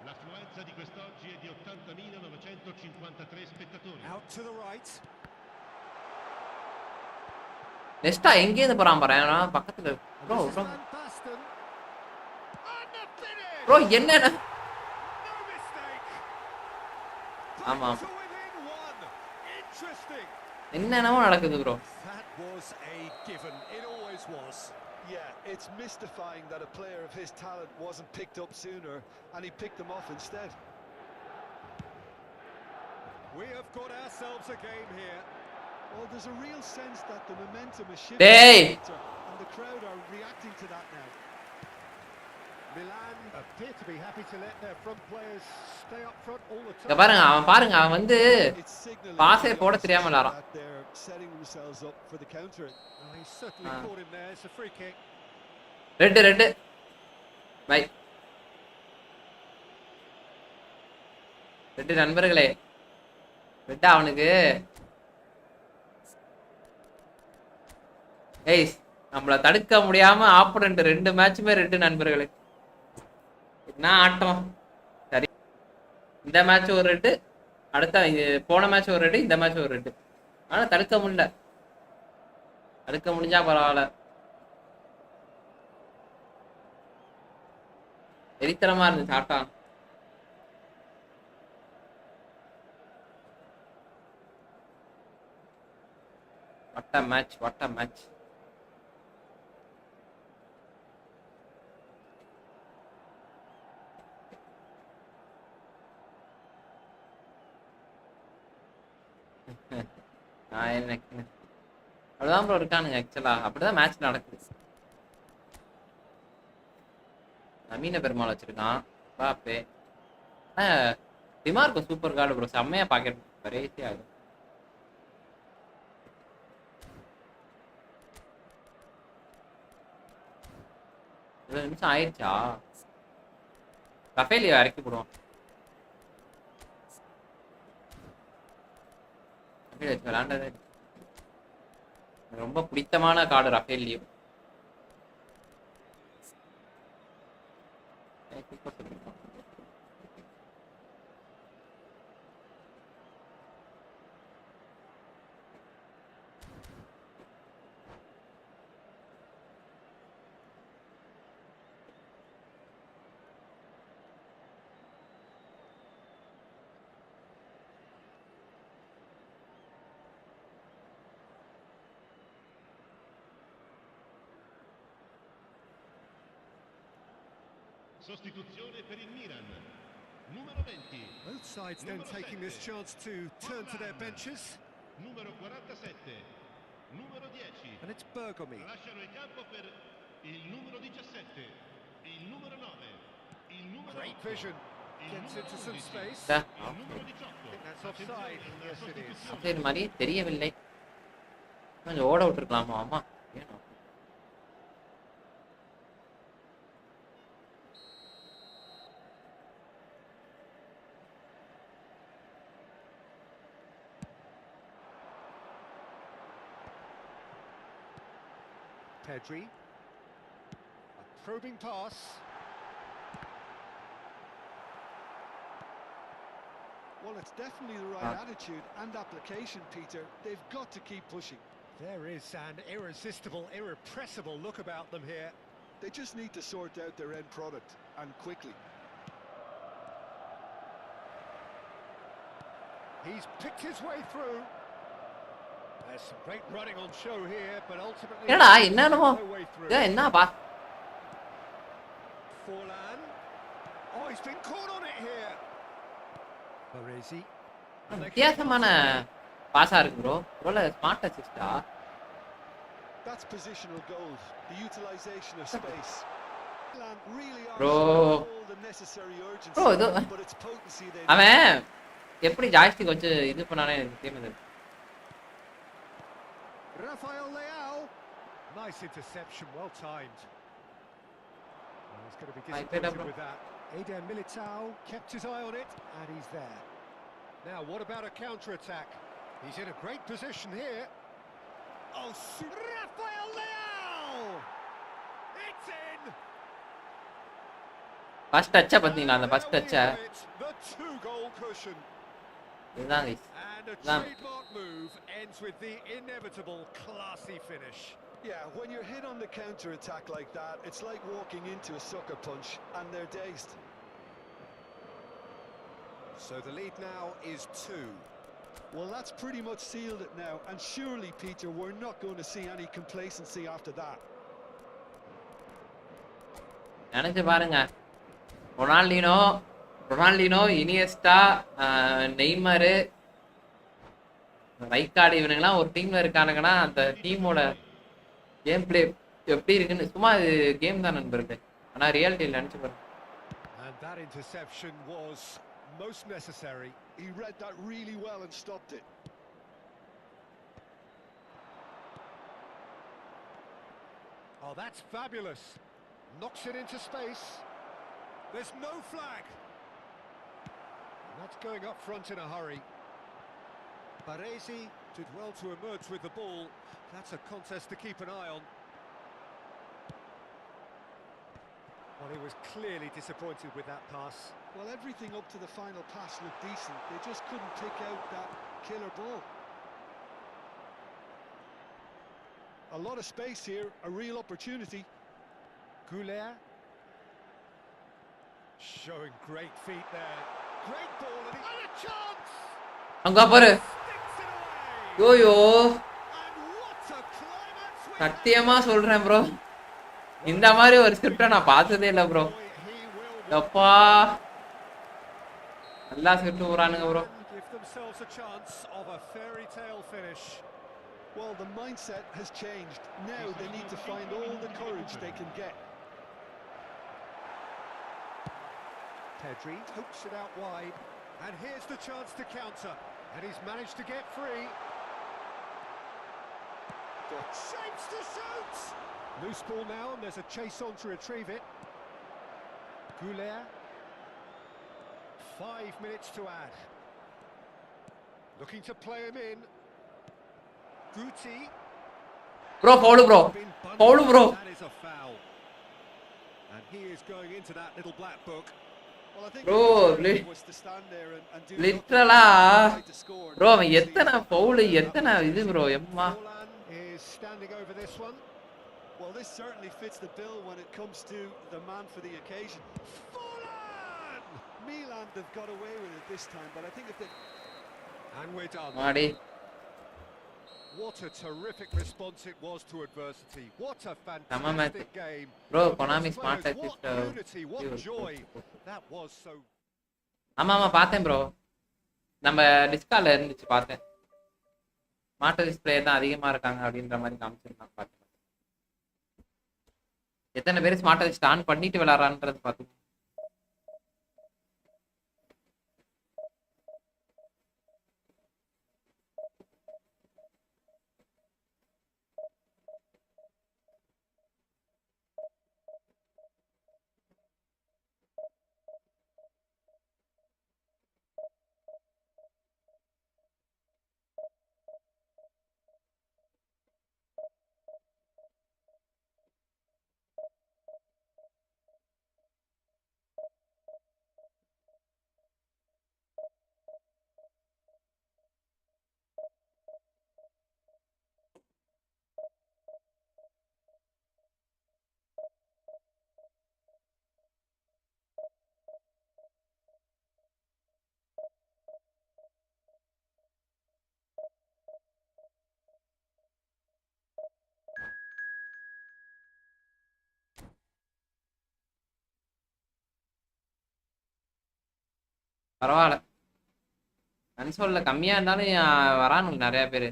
L'affluenza di quest'oggi è di 80.953 spettatori. Out to the right. நெக்ஸ்டா எங்க இருந்து போறான் பாரு பக்கத்துல bro This is bro Van Basten. And the finish. Bro என்ன No mistake. ஆமா. Back to within one. Interesting. என்னென்னமோ நடக்குது bro. That was a given. It always was. Yeah, It's mystifying that a player of his talent wasn't picked up sooner, and he picked them off instead. We have got ourselves a game here. Well, there's a real sense that the momentum is shifting, and the crowd are reacting to that now. Milan appear to be happy to let their front players stay up front all the இங்க time. பாருங்க அவன் வந்து It's signaling பாஸே the போட தெரியாம opposition விளையாடுறான். that they're setting themselves up for the counter. Oh, he's certainly caught him there. It's a free kick. Red by red நண்பர்களே, ரெட்டா அவனுக்கு. ஏய், நம்மள தடுக்க முடியாம ஆப்போனன்ட் 2 மேட்சுமே ரெட்டு நண்பர்களே. என்ன ஆட்டம். சரி, இந்த மேட்ச் ஒரு ரெட்டு, அடுத்த போன மேட்ச் ஒரு ரெட்டு, இந்த மேட்ச் ஒரு ரெட்டு. ஆனா தடுக்க முடியல. தடுக்க முடிஞ்சா பரவாயில்ல. வெறித்தனமா இருந்துச்சு ஆட்டம். what a match. அவ்வளவுதான் ப்ரோ இருக்கானுங்க. ஆக்சுவலா அப்படிதான் மேட்ச் நடக்குது. நவீன பெருமாள் வச்சிருக்கான் பாப்பே. டிமார்க்கோ சூப்பர் கார்டு ப்ரோ, செம்மையா பாக்கெட் கரேசி ஆகும். நிமிஷம் ஆயிடுச்சா? ரஃபேலியோ இறக்கி போடுவான். விளையாண்டது ரொம்ப பிடித்தமான card ரஃபேலியோ. Sostituzione per il Milan. Numero 20. Both sides then taking this chance to turn to their benches. Numero 47. Numero 10. And it's Bergomi. Lasciano il campo per il numero 17. Il numero 9. Il numero Great 8. vision. Gets into some space. Il numero 18. I think that's offside. Yes, it is. அப்படியே மாதிரி தெரியவில்லை. கொஞ்சம் ஓட விட்டுருக்கலாமா? ஆமா ஏனோ. Pedri. A probing pass. Well, it's definitely the right attitude and application, Peter. They've got to keep pushing. There is an irresistible, irrepressible look about them here. They just need to sort out their end product, and quickly. He's picked his way through. There's some great running on show here, but ultimately என்னடா என்னமோ no way through. என்னப்பா Forlan. Oh, he's been caught on it here. Baresi. வித்தியாசமான பாஸா இருக்கு bro. ஒருவேளை smart அசிஸ்டா? That's positional gold, the utilization of space. Really are Bro. all the necessary urgency, Bro, but it's potency they அவன் எப்படி joystick வச்சு இது பண்ணானே எனக்கு தெரியல. Rafael Leao. Nice interception, well timed. Well, he's going to be disappointed with that. Eder Militao kept his eye on it, and he's there. Now, what about a counter-attack? He's in a great position here. Oh, Rafael Leao! It's in! First டச்சா பாத்தீங்களா? அந்த first டச்சா The two-goal cushion. இதுதான் guys. And a trademark move ends with the inevitable classy finish. Yeah, when you're hit on the counter-attack like that, it's like walking into a sucker punch, and they're dazed. So the lead now is 2. Well, that's pretty much sealed it now, and surely, Peter, we're not going to see any complacency after that. நினைச்சு பாருங்க, Ronaldinho Ronaldinho Iniesta, Neymar, ரைக்கார்டு இவனுங்கெல்லாம் ஒரு டீம்ல இருக்கானுங்கன்னா அந்த டீமோட game play எப்படி இருக்குன்னு சும்மா இது கேம் தான் நண்பர்கள். ஆனா ரியாலிட்டியில் நினைச்சு பாருங்க. And that interception was most necessary. He read that really well and stopped it. Oh, that's fabulous. Knocks it into space. There's no flag. And that's going up front in a hurry. Baresi did well to emerge with the ball. That's a contest to keep an eye on. Well, he was clearly disappointed with that pass. Well, everything up to the final pass looked decent. They just couldn't pick out that killer ball. A lot of space here, a real opportunity. Goulet showing great feet there. Great ball and a chance! அங்க பாரு, Sticks it away! YoYo And what a climax we சத்தியமா சொல்றேன் bro, இந்த மாதிரி ஒரு ஸ்கிரிப்டை நான் பார்த்ததே இல்லை ப்ரோ. He will அப்பா நல்லா ஸ்கிரிப்ட் போறானுங்க bro. give themselves a chance of a fairy tale finish. Well, the mindset has changed. Now they need to find all the courage they can get. Pedri hooks it out wide, and here's the chance to counter, and he's managed to get free. Shapes to shoot! Loose ball now, and there's a chase on to retrieve it. Goulet. 5 minutes to add. Looking to play him in. Guti. Bro foul bro, Been bundled foul up, bro. that is a foul. And he is going into that little black book. Well, I think Bro, the alternative was to stand there and do லிட்டரலா nothing, try to score. Bro அவன் எத்தனை foul எத்தனை இது bro எம்மா. Forlan is standing over this one. Well, this certainly fits the bill when it comes to the man for the occasion. Forlan! Milan have got away with it this time, but I think if they... And we're done. மாடி What a terrific response it was to adversity. What a Tama match. fantastic game. Bro For Konami both smart players, assist. what unity, what joy. That was so... ஆமா ஆமா பார்த்தேன் bro, நம்ம டிஸ்கால இருந்துச்சு பார்த்தேன். Smart assist player தான் அதிகமா இருக்காங்க அப்படின்ற மாதிரி காமிச்சிருந்தாங்க. பார்த்தேன் எத்தனை பேர் ஸ்மார்ட் அசிஸ்ட் ஆன் பண்ணிட்டு விளையாடுறான்றது பார்த்து. பரவாயில்ல, கன்சோல்ல கம்மியா இருந்தாலும் வரானுங்க நிறைய பேர்.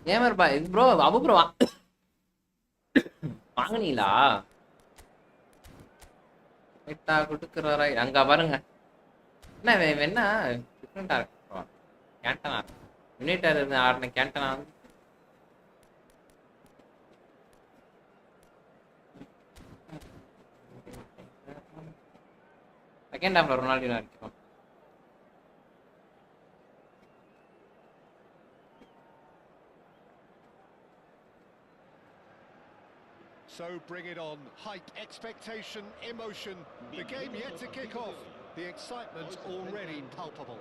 Gamer boy bro, Abu bro வாங்கினீங்களா? எட்டா கொடுக்குறாரா? அங்க பாருங்க என்ன என்ன டிஃப்ரெண்டா இருக்கு. கேண்டனா யுனைட்டர் இருந்து ஆடின கேண்டனா செகண்ட் ஹாஃப்ல ரொனால்டினோ அடிக்கும். So bring it on. Hype, expectation, emotion. The game yet to kick off. The excitement already palpable.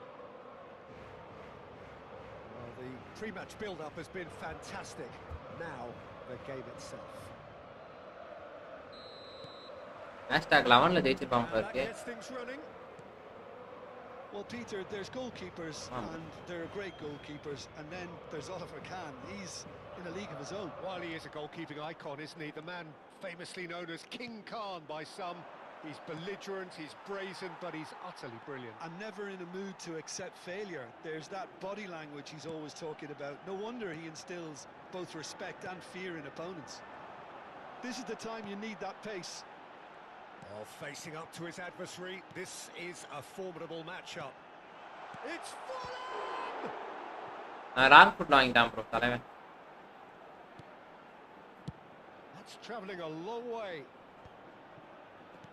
Well, the pre-match build-up has been fantastic. Now, the game itself. #11ல ஜெயிச்சிருப்பாங்க And that பாருங்க. gets things running. Well, Peter, there's goalkeepers, and there are great goalkeepers, and then there's Oliver Kahn. He's in a league of his own. While he is a goalkeeping icon, isn't he? The man famously known as King Khan by some. He's belligerent, he's brazen, but he's utterly brilliant. And never in a mood to accept failure. There's that body language he's always talking about. No wonder he instills both respect and fear in opponents. This is the time you need that pace. Oh, facing up to his adversary, this is a formidable matchup. It's full on! Wrong food வாங்கிட்டான் bro தலைவன். That's travelling a long way.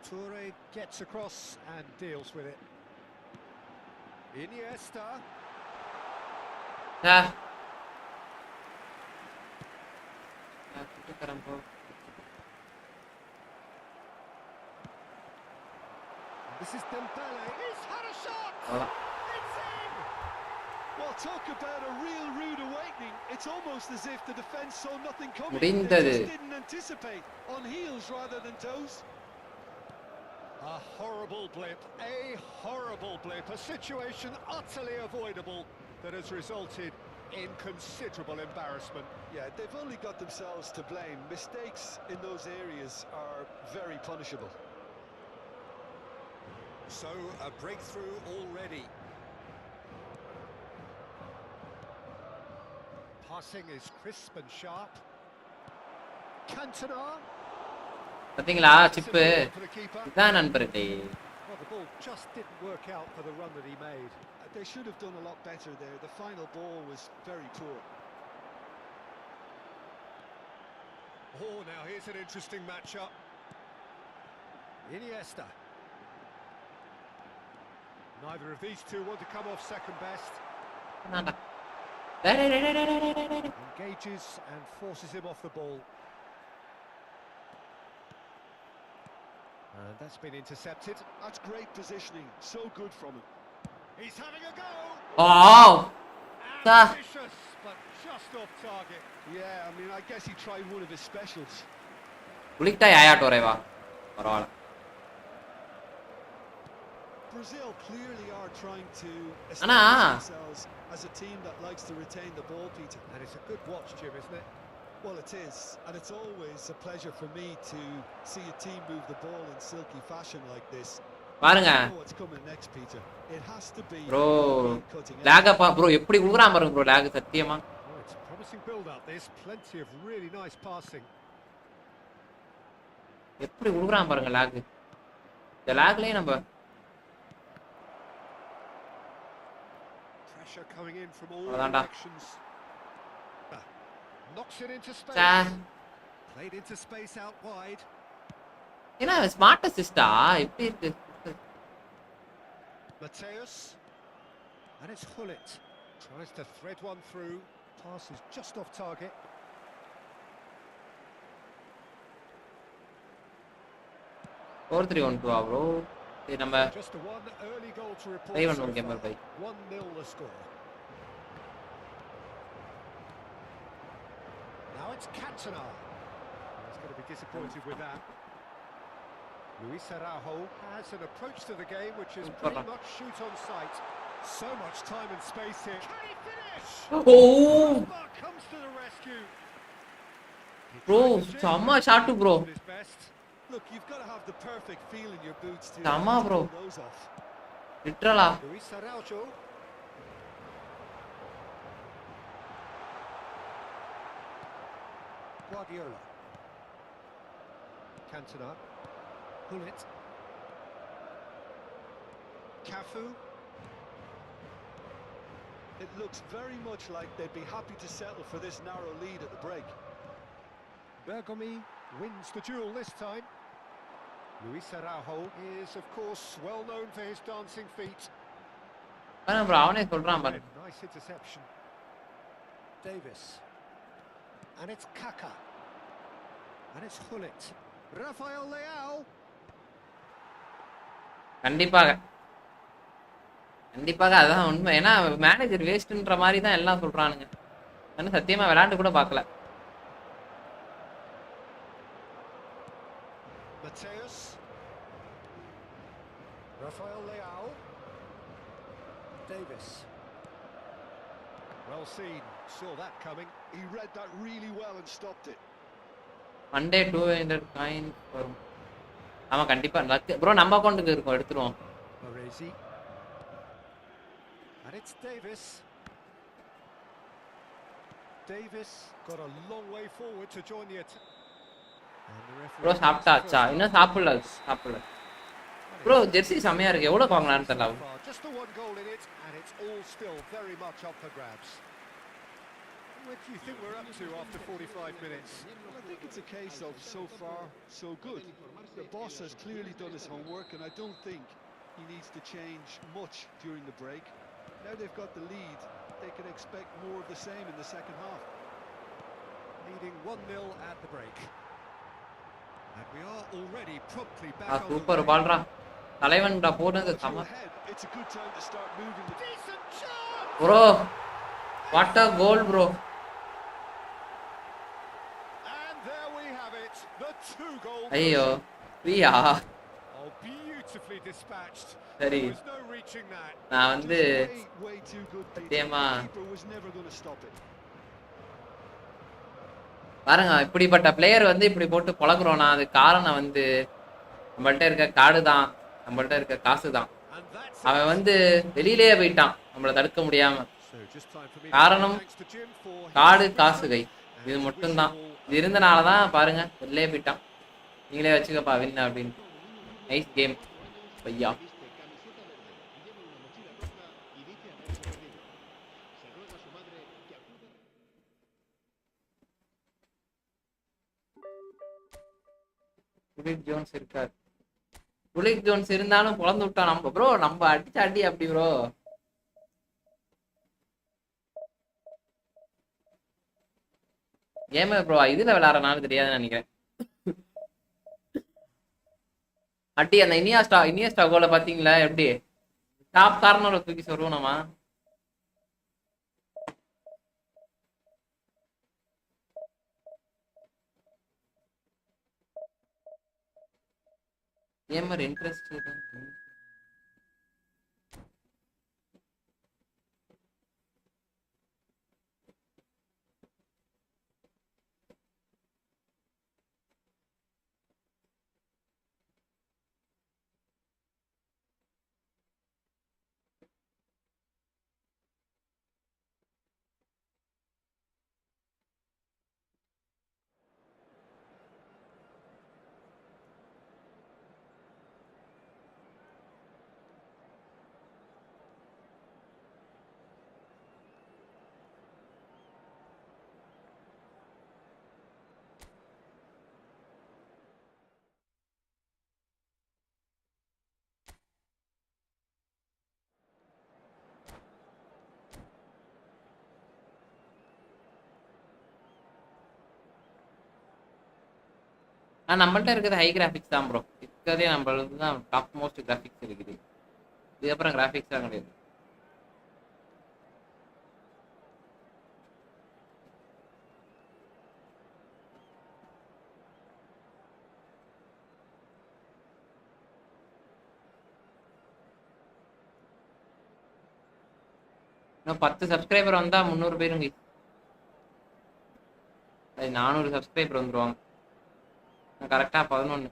Toure gets across and deals with it. Iniesta. This is Dembele. He's had a shot. It's in. Well, talk about a real rude awakening. It's almost as if the defence saw nothing coming. முடிந்தது. They just didn't anticipate. On heels rather than toes. A horrible blip, a situation utterly avoidable that has resulted in considerable embarrassment. Yeah, they've only got themselves to blame. Mistakes in those areas are very punishable. So, a breakthrough already. Passing is crisp and sharp. Cantona. பாத்தீங்களா chip இதான் நண்பர்களே. Well, the ball just didn't work out for the run that he made. They should have done a lot better there. The final ball was very poor. Oh, now here's an interesting matchup. Iniesta. Neither of these two want to come off second best. Engages and forces him off the ball. And that's been intercepted. That's great positioning. So good from him. He's having a go. Oh! Ambitious, but just off target. Yeah, I mean, I guess he tried one of his specials. குளிக்டா யாயாட் வரேவா பரவாயில்லை. Brazil clearly are trying to Anna. establish themselves as a team that likes to retain the ball, Peter. And it's a good watch, Jim, isn't it? Well, it is, and it's always a pleasure for me to see a team move the ball in silky fashion like this. பாருங்க You know what's coming next, Peter. It has to be bro cutting லாக bro எப்படி குடுக்குறான் பாருங்க bro lag சத்தியமா. Oh, it's a promising build-up. There's plenty of really nice passing. எப்படி குடுக்குறான் பாருங்க lock. இந்த லாக்லயே நம்ம Pressure coming in from all அதான்டா. directions. Knocks it into space. Sir Played into space out wide. ஏன்னா ஸ்மார்ட் அசிஸ்டா எப்படி இருக்கு. Mateus. And it's Hullet. Tries to thread one through. Pass is just off target. Four 3-1-2 bro. இது நம்ம Just a one early goal to report. 5-1 gamer bye. 1-0 the score. Now it's Cantona. He's going to be disappointed with that. Luis Araujo has an approach to the game which is pretty much shoot on sight. So much time and space here. Can he finish? Oh! Mark comes to the rescue. He Bro, tried to செம்ம change shot bro. his best. Look, you've got to have the perfect feel in your boots to Tama, bro. pull those off. லிட்டரலா Luis Araujo. Guardiola. Cantona. Hullet. Cafu. It looks very much like they'd be happy to settle for this narrow lead at the break. Bergomi wins the duel this time. Luis Araujo is, of course, well known for his dancing feet. Bro அவனே சொல்றான் பாரு. Nice interception. Davis. And it's Kaka. And it's Hullet. Rafael Leao. கண்டிப்பாக அதான் உண்மை. ஏன்னா manager வேஸ்ட்ன்ற மாதிரி தான் எல்லாம் சொல்றானுங்க. நான் சத்தியமா விளையாண்டு கூட பார்க்கல. Mateus. Rafael Leao. Davis. Well seen. Saw that coming. He read that really well and stopped it. Monday 200 coins வரும். ஆமா கண்டிப்பா லக் ப்ரோ நம்ம அக்கவுண்ட்க்கு இருக்கும் எடுத்துறோம். Baresi. And it's Davis. Davis got a long way forward to join the attack. Bro சாப்பிட்டாச்சா? இன்னும் சாப்பிடல. Bro Jersey செமையா இருக்கு. எவ்வளவு வாங்கலாம்னு தெரியல. Just the one goal in it and it's all still very much up for grabs. What do you think we're up to after 45 minutes? I think it's a case of so far so good. The boss has clearly done his homework and I don't think he needs to change much during the break. Now they've got the lead, they can expect more of the same in the second half. Leading 1-0 at the break. And we are already promptly back on the super பால்ரா. தலைவன்டா போடுறது சம. It's a good time to start moving the decent shot. Bro, what a goal bro. And there we have it. The 2 goals. ஐயோ Priya. Oh, beautifully dispatched. சரி. There was no reaching that. நான் வந்து way too good. சத்தியமா Keeper was never going to stop it. பாருங்க இப்படிப்பட்ட player வந்து இப்படி போட்டு பழகுறோம்னா அது காரணம் வந்து நம்மள்ட்ட இருக்க காடு தான், நம்மள்ட்ட இருக்க காசு தான். அவன் வந்து வெளியிலேயே போயிட்டான் நம்மளை தடுக்க முடியாம. காரணம் காடு காசு கை இது மட்டும்தான். இது இருந்தனாலதான் பாருங்க வெளியே போயிட்டான். நீங்களே வச்சுக்கப்பா வின் அப்படின்னு. நைஸ் கேம் பையா. புலிக் ஜோன்ஸ் இருக்காரு. புலிக் ஜோன்ஸ் இருந்தாலும் பொழந்து விட்டா நம்ம ப்ரோ. நம்ம அடிச்ச அடி அப்படி ப்ரோ. கேம் ப்ரோ இதுல விளையாடுறனால தெரியாதுன்னு நினைக்கிறேன். அடி அந்த இனியஸ்டா கோல பாத்தீங்களா எப்படி டாப் கார்னர்ல தூக்கி சொல்லுவோமா. கேமர் இன்ட்ரெஸ்ட் நம்மள்ட்ட இருக்கிறது ஹை கிராஃபிக்ஸ் தான் ப்ரோ. இருக்கிறதே நம்மளது தான் டாப் மோஸ்ட் கிராஃபிக்ஸ் இருக்குது. இதுக்கப்புறம் கிராஃபிக்ஸ் தான் கிடையாது. இன்னும் 10 சப்ஸ்கிரைபர் வந்தா 300 பேருங்க. 400 சப்ஸ்கிரைபர் வந்துருவாங்க. கரெக்டா 11.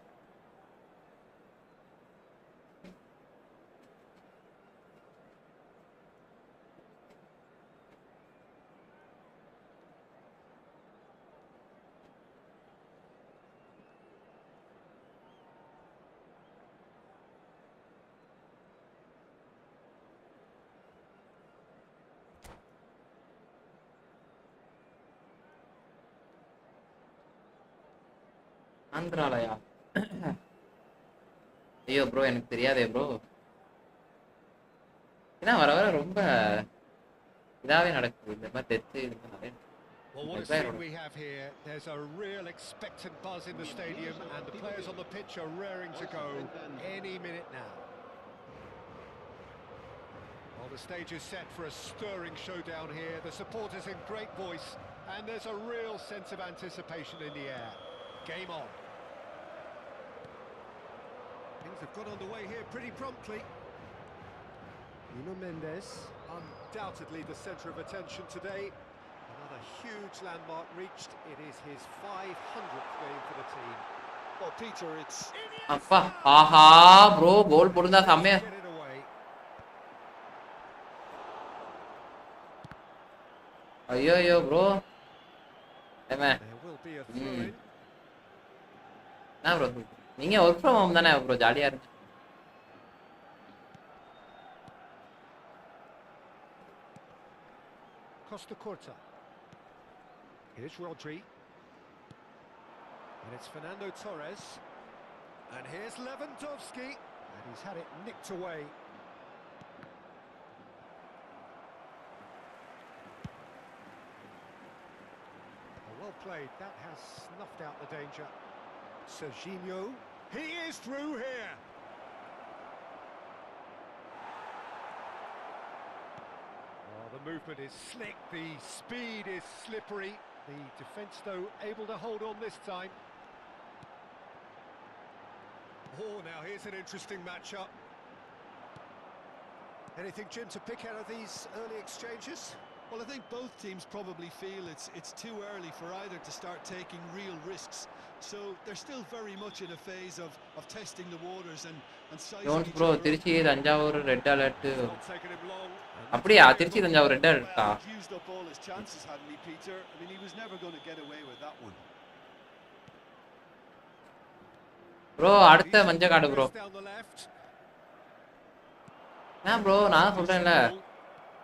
ஆந்திராலயா ஐயோ ப்ரோ எனக்கு தெரியாதே ப்ரோ. ஏன்னா வர வர ரொம்ப இதாவே நடக்குது இந்த மாதிரி டெத்து இது மாதிரி நிறைய. Well, what a scene we have here. There's a real expectant buzz in the stadium, and the players on the pitch are raring to go any minute now. Well, the stage is set for a stirring showdown here. The supporters in great voice, and there's a real sense of anticipation in the air. Game on. Things have got underway here pretty promptly. Nuno Mendes, undoubtedly the centre of attention today. Another huge landmark reached. It is his 500th game for the team. Well, Peter, it's... அப்பா ஆஹா bro கோல் போடுதா செம்மையா. Get it away. ஐயோ bro ஏமே There will be a throw in. என்ன bro நீங்க work from home தானே bro, ஜாலியா இருக்கு. Costa Corta. Here's Rodri. And it's Fernando Torres. And here's Lewandowski. And he's had it nicked away. Well played. That has snuffed out the danger. Serginho. He is through here. Oh, the movement is slick. The speed is slippery. The defence, though, able to hold on this time. Oh, now here's an interesting matchup. Anything, Jim, to pick out of these early exchanges? Well, I think both teams probably feel it's too early for either to start taking real risks. So they're still very much in a phase of testing the waters and sizing Jones each bro other up. Trichy Thanjavur red alert. It's not taken him long. அப்படியா Trichy Thanjavur red அலர்ட்டா? Well, he'd used up all his chances, hadn't he, Peter? I mean, he was never going to get away with that one. Bro அடுத்த மஞ்ச card bro. Down the left. என்ன bro நான் சொல்றேன்ல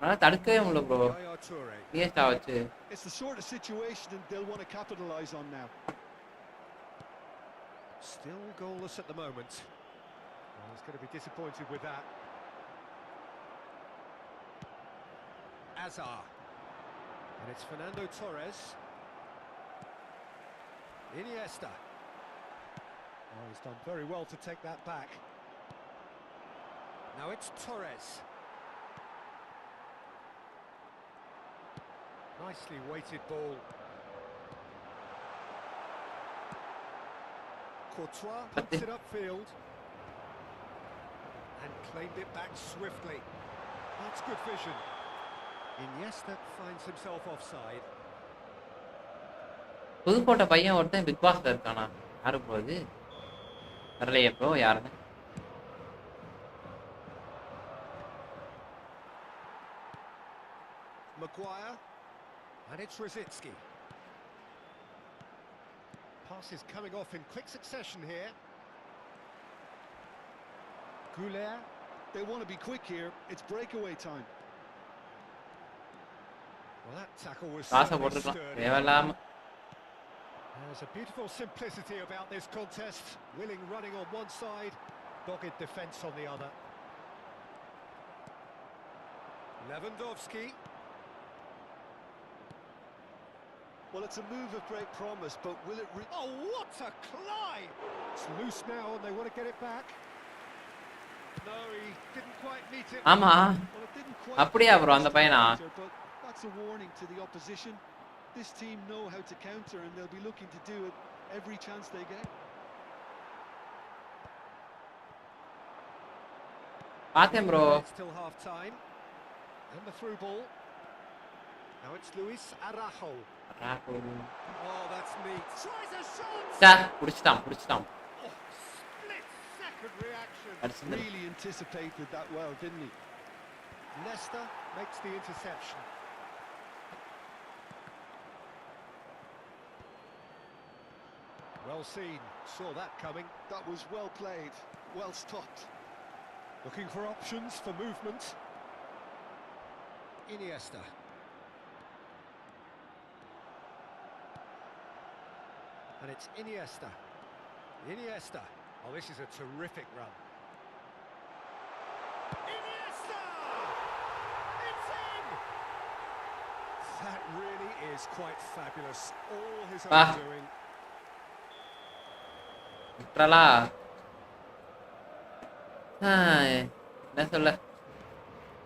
நான் தடுக்கவே முடியல ப்ரோ Yaya Toure. பிஎஸ்டா வச்சு. It's the sort of situation that they'll want to capitalise on now. Still goalless at the moment. Well, he's going to be disappointed with that. Azar. And it's Fernando Torres. Iniesta. Oh, he's done very well to take that back. Now it's Torres. Nicely weighted ball. Courtois pumps it upfield. And claimed it back swiftly. That's good vision. Iniesta finds himself offside. Pudukkottai பையன் ஒருத்தன் big பாஸ்ல இருக்கானா? யாரு bro இது? வரலையே bro யாருன்னு. Maguire. And it's Rosicki. Pass is coming off in quick succession here. Goulet. They want to be quick here. It's breakaway time. Well, that tackle was காசை certainly போட்டுருக்கலாம் sturdy. தேவையில்லாம. There's a beautiful simplicity about this contest. Willing running on one side, dogged defence on the other. Lewandowski. Well, it's a move of great promise, but will it... Oh, what a climb! It's loose now and they want to get it back. No, he didn't quite meet it. ஆமா Well, it didn't quite... அப்படியா bro அந்த பையனா? But that's a warning to the opposition. This team know how to counter and they'll be looking to do it every chance they get. பார்த்தேன் bro. It's still half time. And the through ball. Now it's Luis Arajo. Oh, that's neat. Tries a shot. புடிச்சிட்டான். Oh, split second reaction. Really anticipated that well, didn't he? Leicester makes the interception. Well seen, saw that coming. That was well played, well stopped. Looking for options for movement. Iniesta. And it's Iniesta. Oh, this is a terrific run. That really is quite fabulous. All his Ah. own doing. விட்றலா என்ன சொல்ல.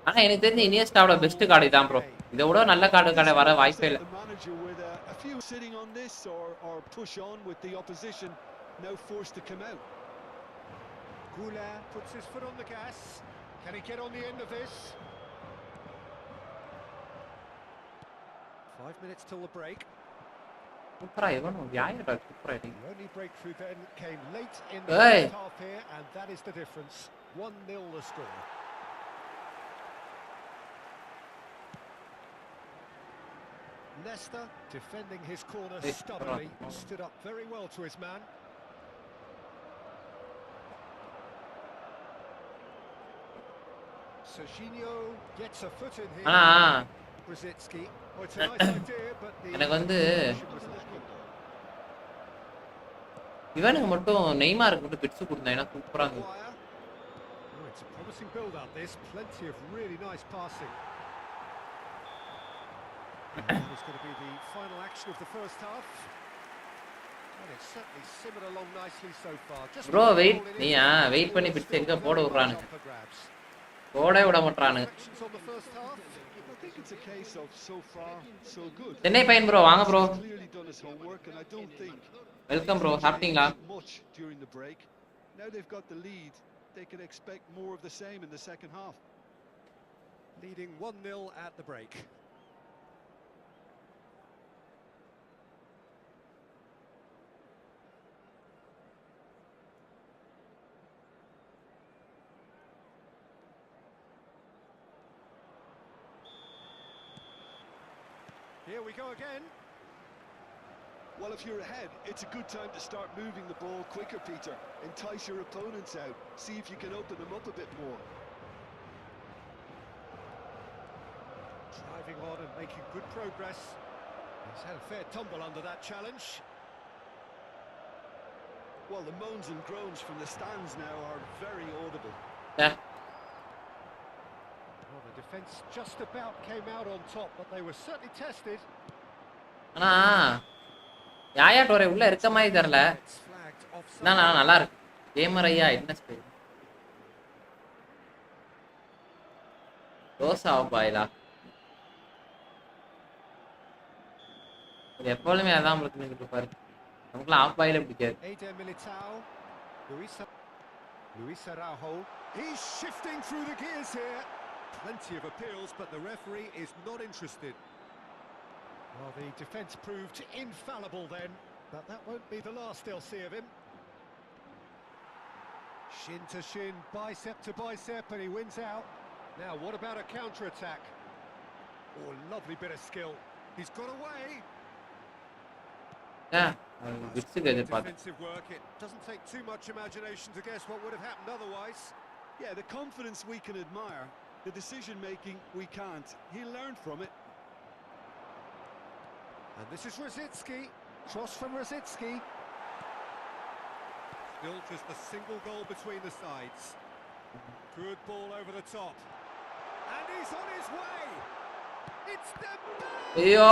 ஆனா எனக்கு தெரிஞ்ச இனியஸ்டாவோட best card இதான் bro. இதை விட நல்ல card வர வாய்ப்பே இல்லை. The manager with a few sitting on this or push on with the opposition, now forced to come out. Goula puts his foot on the gas. Can he get on the end of this? 5 minutes till the break. சூப்பரா இவனும் வியாயடா சூப்பரா The only breakthrough then came late in the Hey. first half here, and that is the difference. 1-0 the score. Nesta defending his corner Hey, stubbornly, right. stood up very well to his man. Serginho gets a foot in here. ஆனா Brzezinski. Oh, it's a nice idea, but the எனக்கு வந்து execution was lacking. இவனுக்கு மட்டும் நெய்மாருக்கு மட்டும் bits கொடுத்தாங்கன்னா சூப்பரா இருக்கும். Maguire. Oh, it's a promising build-up. There's plenty of really nice passing. And that is going to be the final action of the first half. And it's certainly simmered along nicely so far. Just bro one wait goal in நீயா it. Wait பண்ணி Still பிட்ஸ் எங்க very போட much விடுறானுங்க. up for grabs. போட விட மாட்டானுங்க. Reflections on the first half. I think it's a case of so far so good. Chennai பையன் ப்ரோ வாங்க bro. He's clearly done his homework, and I don't think welcome bro. சாப்பிட்டீங்களா? much during the break. Now they've got the lead. They can expect more of the same in the second half. Leading 1-0 at the break. Here we go again. Well, if you're ahead, it's a good time to start moving the ball quicker, Peter. Entice your opponents out. See if you can open them up a bit more. Driving on and making good progress. He's had a fair tumble under that challenge. Well, the moans and groans from the stands now are very audible. Yeah. Well, the defence just about came out on top, but they were certainly tested. ஆனா யாயா டோரே உள்ள இருக்க மாதிரி தெரியல. It's flagged offside. நான் நல்லா இருக்கு. Gamer ஐயா என்ன ஸ்பீட். தோசா பாயிலா. இது எப்பவுமே அதான் பிரச்சனை இருப்பாரு. நமக்குலாம் ஆஃப் பாயிலே பிடிக்காது. Eder Militao. Luis Araujo. He's shifting through the gears here. Plenty of appeals, but the referee is not interested. Well, the defence proved infallible then, but that won't be the last they'll see of him. Shin to shin, bicep to bicep, and he wins out. Now, what about a counter-attack? Oh, lovely bit of skill. He's got away. Bits எதிர்பார்த்தேன். Defensive work. It doesn't take too much imagination to guess what would have happened otherwise. Yeah, the confidence we can admire, the decision-making we can't. He'll learn from it. And this is Rosicki. Cross from Rosicki. Still just a single goal between the sides. Good ball over the top. And he's on his way. It's Dembele. ஐயோ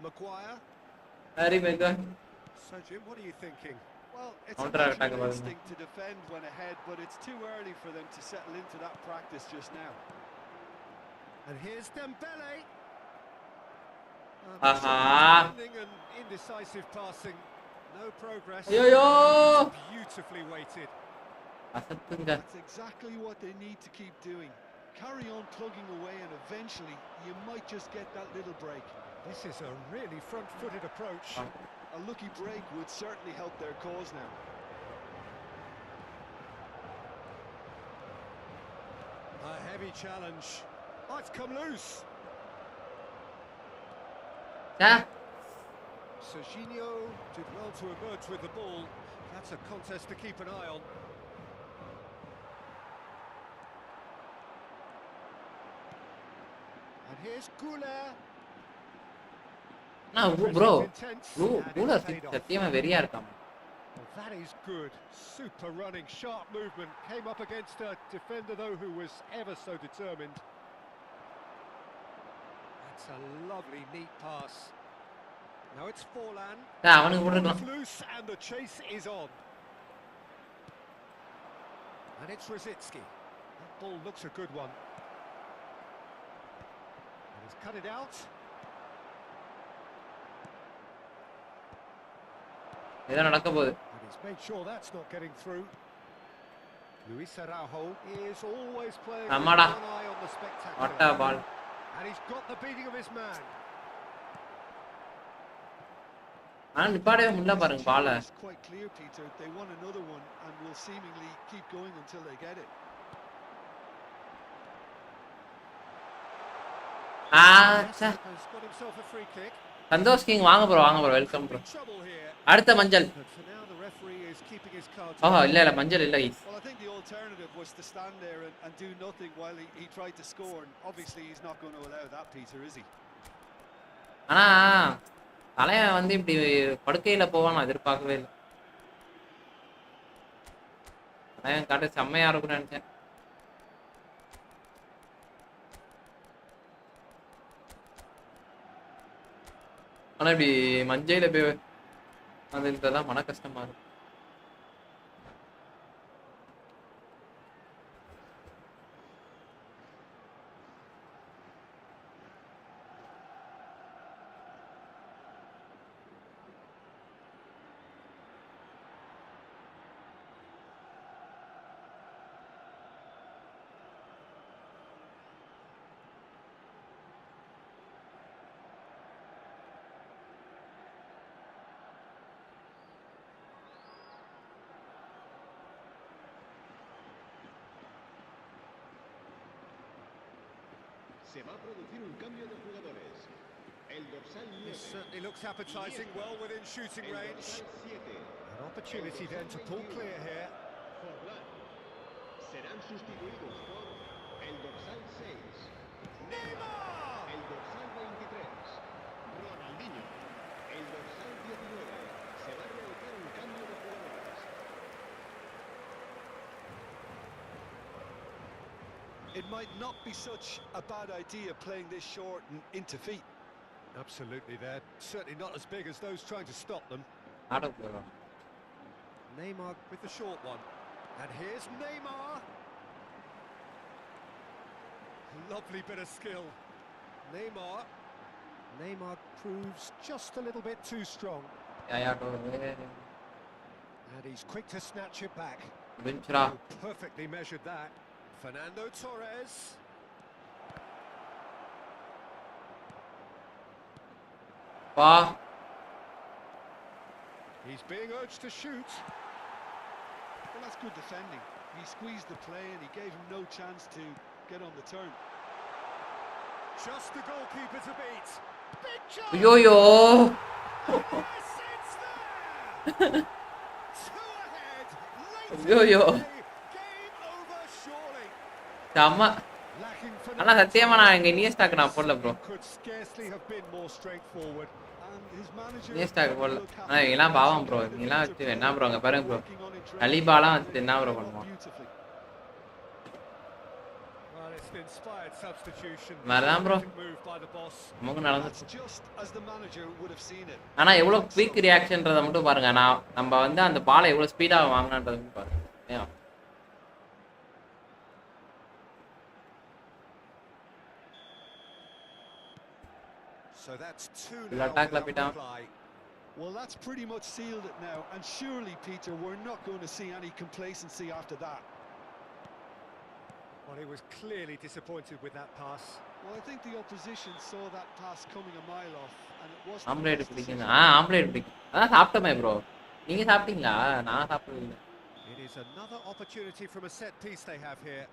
Maguire. Hari mega. So Jim, what are you thinking? Well, it's Counter a attack natural about him. instinct to defend when ahead, but it's too early for them to settle into that practice just now. And here's Dembele. Aha. Defending and indecisive passing. No progress. ஐயோ Beautifully weighted. அசத்துங்க. That's exactly what they need to keep doing. Carry on plugging away, and eventually you might just get that little break. This is a really front-footed approach. A lucky break would certainly help their cause now. A heavy challenge. Oh, it's come loose. Serginho did well to emerge with the ball. That's a contest to keep an eye on. And here's Goula. Bro Intense, bro and கூட it's paid off. சத்தியமா வெறியா இருக்கான். Well, that is good. Super running, sharp movement. Came up against a defender, though, who was ever so determined. It's a lovely, neat pass. Now it's Forlan. அவனுக்கு போட்டுக்கலாம். It's loose and the chase is on. And it's Rosicki. That ball looks a good one. And he's cut it out. இதான் நடக்க போகுது. And he's made sure that's not getting through. Luis Araujo is always playing with one eye on the spectacular. What a ball. And he's got the beating of his man. நிப்பாடவே முடியல பாருங்க பால. It's quite clear, Peter. They want another one and will seemingly keep going until they get it. Has got himself a free kick. Santhosh king வாங்க bro welcome bro. அடுத்த மஞ்சள். இல்ல மஞ்சள் இல்ல guys. Well, I think the alternative was to stand there and do nothing while he tried to score, and obviously he's not going to allow that, Peter, is he? ஆனா தலையன் வந்து இப்படி படுக்கையில போவான் எதிர்பார்க்கவே இல்லை. தலையன் காட்ட செம்மையா இருக்கும்னு நினைச்சேன். ஆனா இப்படி மஞ்சையில போய் அதுதான் மன கஷ்டமா இருக்கு. Se va a producir un cambio de jugadores. El dorsal 9. This certainly looks appetizing, well within shooting range. An opportunity then to pull clear here. Serán sustituidos por el dorsal 6. Neymar! El dorsal 23. Ronaldinho. El dorsal 19. Se va a realizar un cambio de jugadores. It might not be such a bad idea playing this short and into feet. Absolutely, they're certainly not as big as those trying to stop them. Neymar with the short one. And here's Neymar. Lovely bit of skill. Neymar proves just a little bit too strong. And he's quick to snatch it back. Perfectly measured that. Fernando Torres. He's being urged to shoot. Well, that's good defending. He squeezed the play and he gave him no chance to get on the turn. Just the goalkeeper to beat. Big chance. Yo. Yes, it's there. Two ahead. Yo. Game over surely. Tamma. ஆனா சத்தியமா நான் எங்க இனியஸ்டாக்கு நான் போடல bro. Could scarcely have been more straightforward. இனியஸ்டாக்கு போடல. ஆனா இதெல்லாம் பாவம் ப்ரோ. இதெல்லாம் வச்சு என்ன ப்ரோ அங்க பாருங்க ப்ரோ. கலிபாலாம் வச்சு என்ன ப்ரோ பண்ணுவான். Well, it's an inspired substitution. மறதான் bro. Move by the boss. நமக்கு நடந்துச்சு. ஆனா எவ்வளவு குயிக் ரியாக்ஷன்றத மட்டும் பாருங்க. நம்ம வந்து அந்த பாலை எவ்வளவு ஸ்பீடா வாங்குனன்றத மட்டும் பாருங்க. ஏன் So that's 2 attack now. Well, that's pretty much sealed it now, and surely, Peter, we're not going to see any complacency after that. Well, he was clearly disappointed with that pass. Well, I think the opposition saw that pass coming a mile off, and it wasn't. Omelette பிடிக்குங்க. Omelette பிடிக்கும். அதான் சாப்பிட்டமே bro. நீங்க சாப்பிட்டீங்களா? நான் சாப்பிடல. It is another opportunity from a set piece they have here.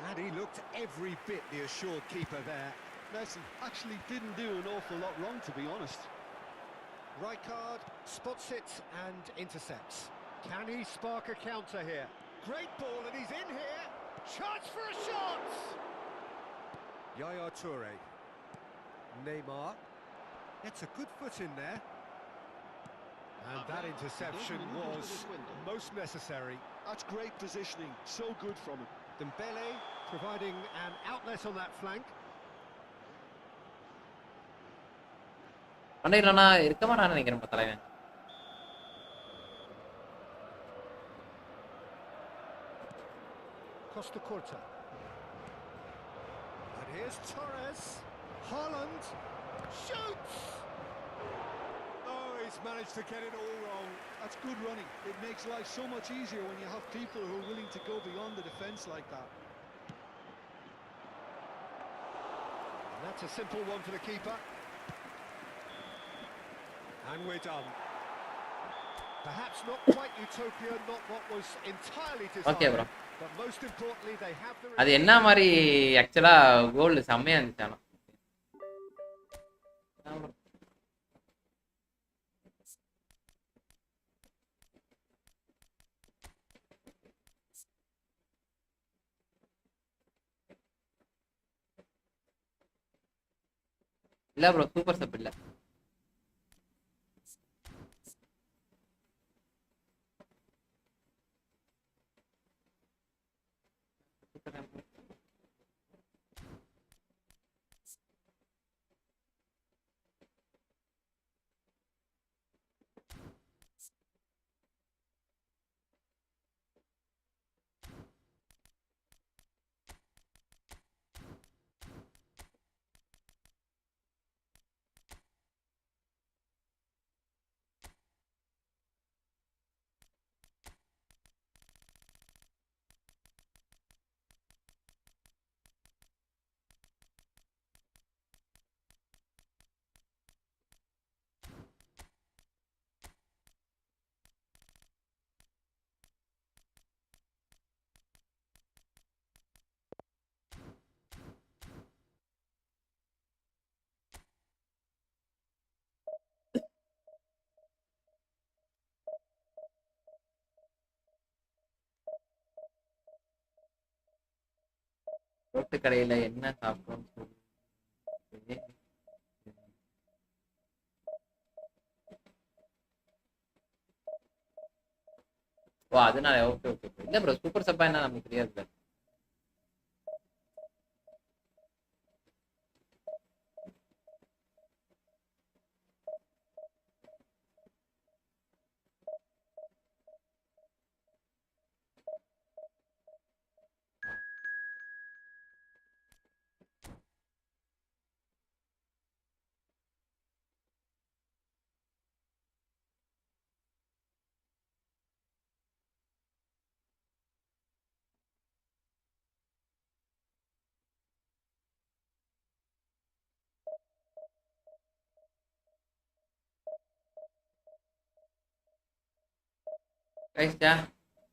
And he looked every bit the assured keeper there. Messi actually didn't do an awful lot wrong, to be honest. Rijkaard spots it and intercepts. Can he spark a counter here? Great ball, and he's in here. Chance for a shot! Yaya Toure. Neymar. That's a good foot in there. And that interception was most necessary. That's great positioning, so good from him. Dembele providing an outlet on that flank. பண்ணிடலன்னா இருக்க மாட்டான்னு நினைக்கிறேன் தலைவன். Costa Curta. And here's Torres. Haaland shoots. Oh, he's managed to get it all wrong. That's good running. It makes life so much easier when you have people who are willing to go beyond the defence like that. And that's a simple one for the keeper. And we're done. Perhaps not quite utopia, not what was entirely desired. Okay, bro. But most importantly, they have the... அது என்ன மாதிரி ஆக்சுவலா கோல் செம்மையா இருந்துச்சானா. இல்ல bro super sub இல்ல. Road கடையில என்ன சாப்பிட்டோம்னு சொல்லி ஓ அதனால ஓகே ஓகே இல்ல ப்ரோ சூப்பர் சப்பா என்ன நமக்கு தெரியாது.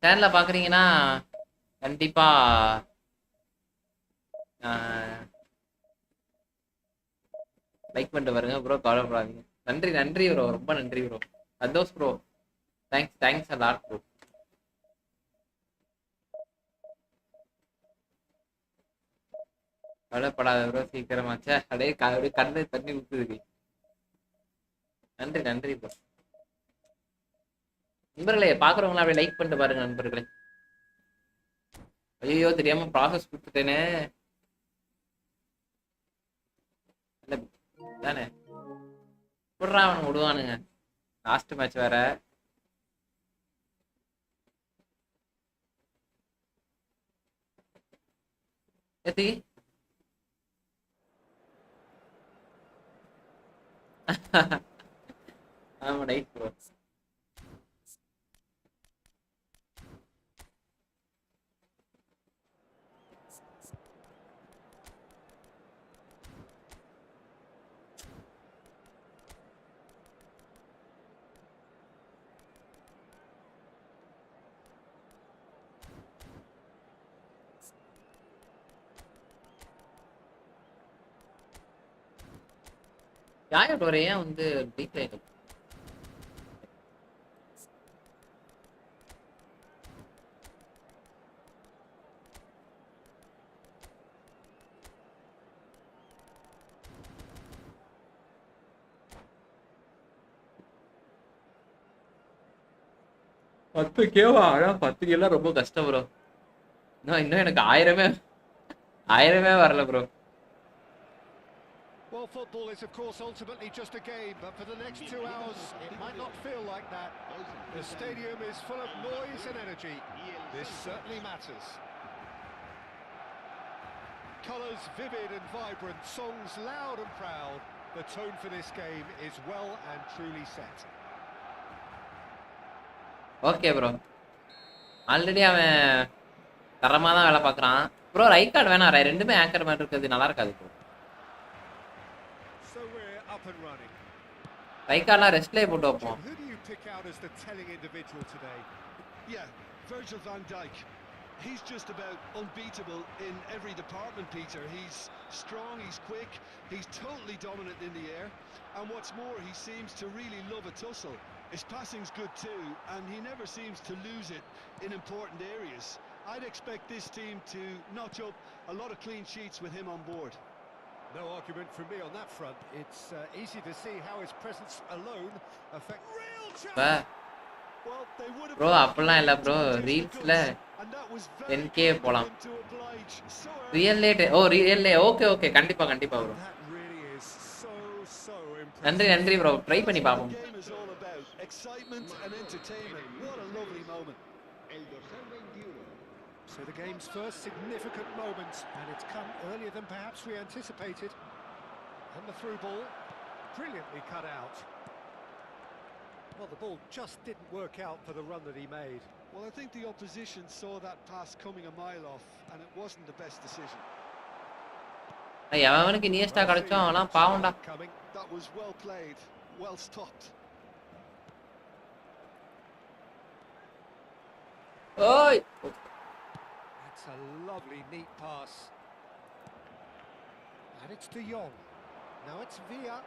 சேனல்ல பாக்குறீங்கன்னா கண்டிப்பா லைக் பண்ணிட்டு பாருங்க ப்ரோ. கவலைப்படாதீங்க. நன்றி நன்றி ப்ரோ, ரொம்ப நன்றி bro. Santhosh bro, thanks a lot bro. கவலைப்படாத ப்ரோ, சீக்கிரமாச்சே. அப்படியே கண்ணு தண்ணி ஊத்துது. நன்றி நன்றி ப்ரோ. நண்பர்களே பாக்குறவங்களா அப்படியே லைக் பண்ணிட்டு பாருங்க நண்பர்களே. ஐயோ தெரியாம ப்ராசஸ் கொடுத்துட்டேனே தானே. விடுறா அவனுங்க விடுவானுங்க. லாஸ்ட் மேட்ச் வேற. ஏத்தி ஆமா நைட் ப்ரோ. யாயோட ஏன் வந்து டீக்ளைன் பத்து கேவா? ஆனா 10 எல்லாம் ரொம்ப கஷ்டம் ப்ரோ. இன்னும் எனக்கு 1000 ஆயிரமே வரல bro. Well, football is, of course, ultimately just a game, but for the next 2 hours, it might not feel like that. The stadium is full of noise and energy. This certainly matters. Colours vivid and vibrant, songs loud and proud. The tone for this game is well and truly set. Okay bro. Already அவன் தரமாக தான் வேலை பார்க்குறான் bro. Right card வேணாம், ரெண்டுமே anchor மாதிரி இருக்கிறது நல்லா இருக்காது bro. So we're up and running. Right கார்டெலாம் ரெஸ்ட்லேயே போட்டு வைப்போம். Who do you pick out as the telling individual today? Yeah, Virgil van Dijk. He's just about unbeatable in every department, Peter. He's strong, he's quick, he's totally dominant in the air, and what's more, he seems to really love a tussle. His passing's good too, and he never seems to lose it in important areas. I'd expect this team to notch up a lot of clean sheets with him on board. No argument from me on that front. It's easy to see how his presence alone affect real chance. Well, they would have bro அப்படிலாம் இல்லை bro. ரீல்ஸில் 10K போகலாம். ரியல்லே ரியல்லே okay okay கண்டிப்பாக கண்டிப்பாக bro. That really is so impressive. நன்றி நன்றி bro. Try பண்ணி பார்ப்போம். Excitement and entertainment. What a lovely moment. El dorsal 21. So the game's first significant moment, and it's come earlier than perhaps we anticipated. And the through ball, brilliantly cut out. Well, the ball just didn't work out for the run that he made. Well, I think the opposition saw that pass coming a mile off, and it wasn't the best decision. எவனுக்கு நியஸ்டா கிடைச்சோம் அவனா பாவம்டா. That was well played, well stopped. ஓய் That's a lovely, neat pass. And it's De Jong. Now it's Villa.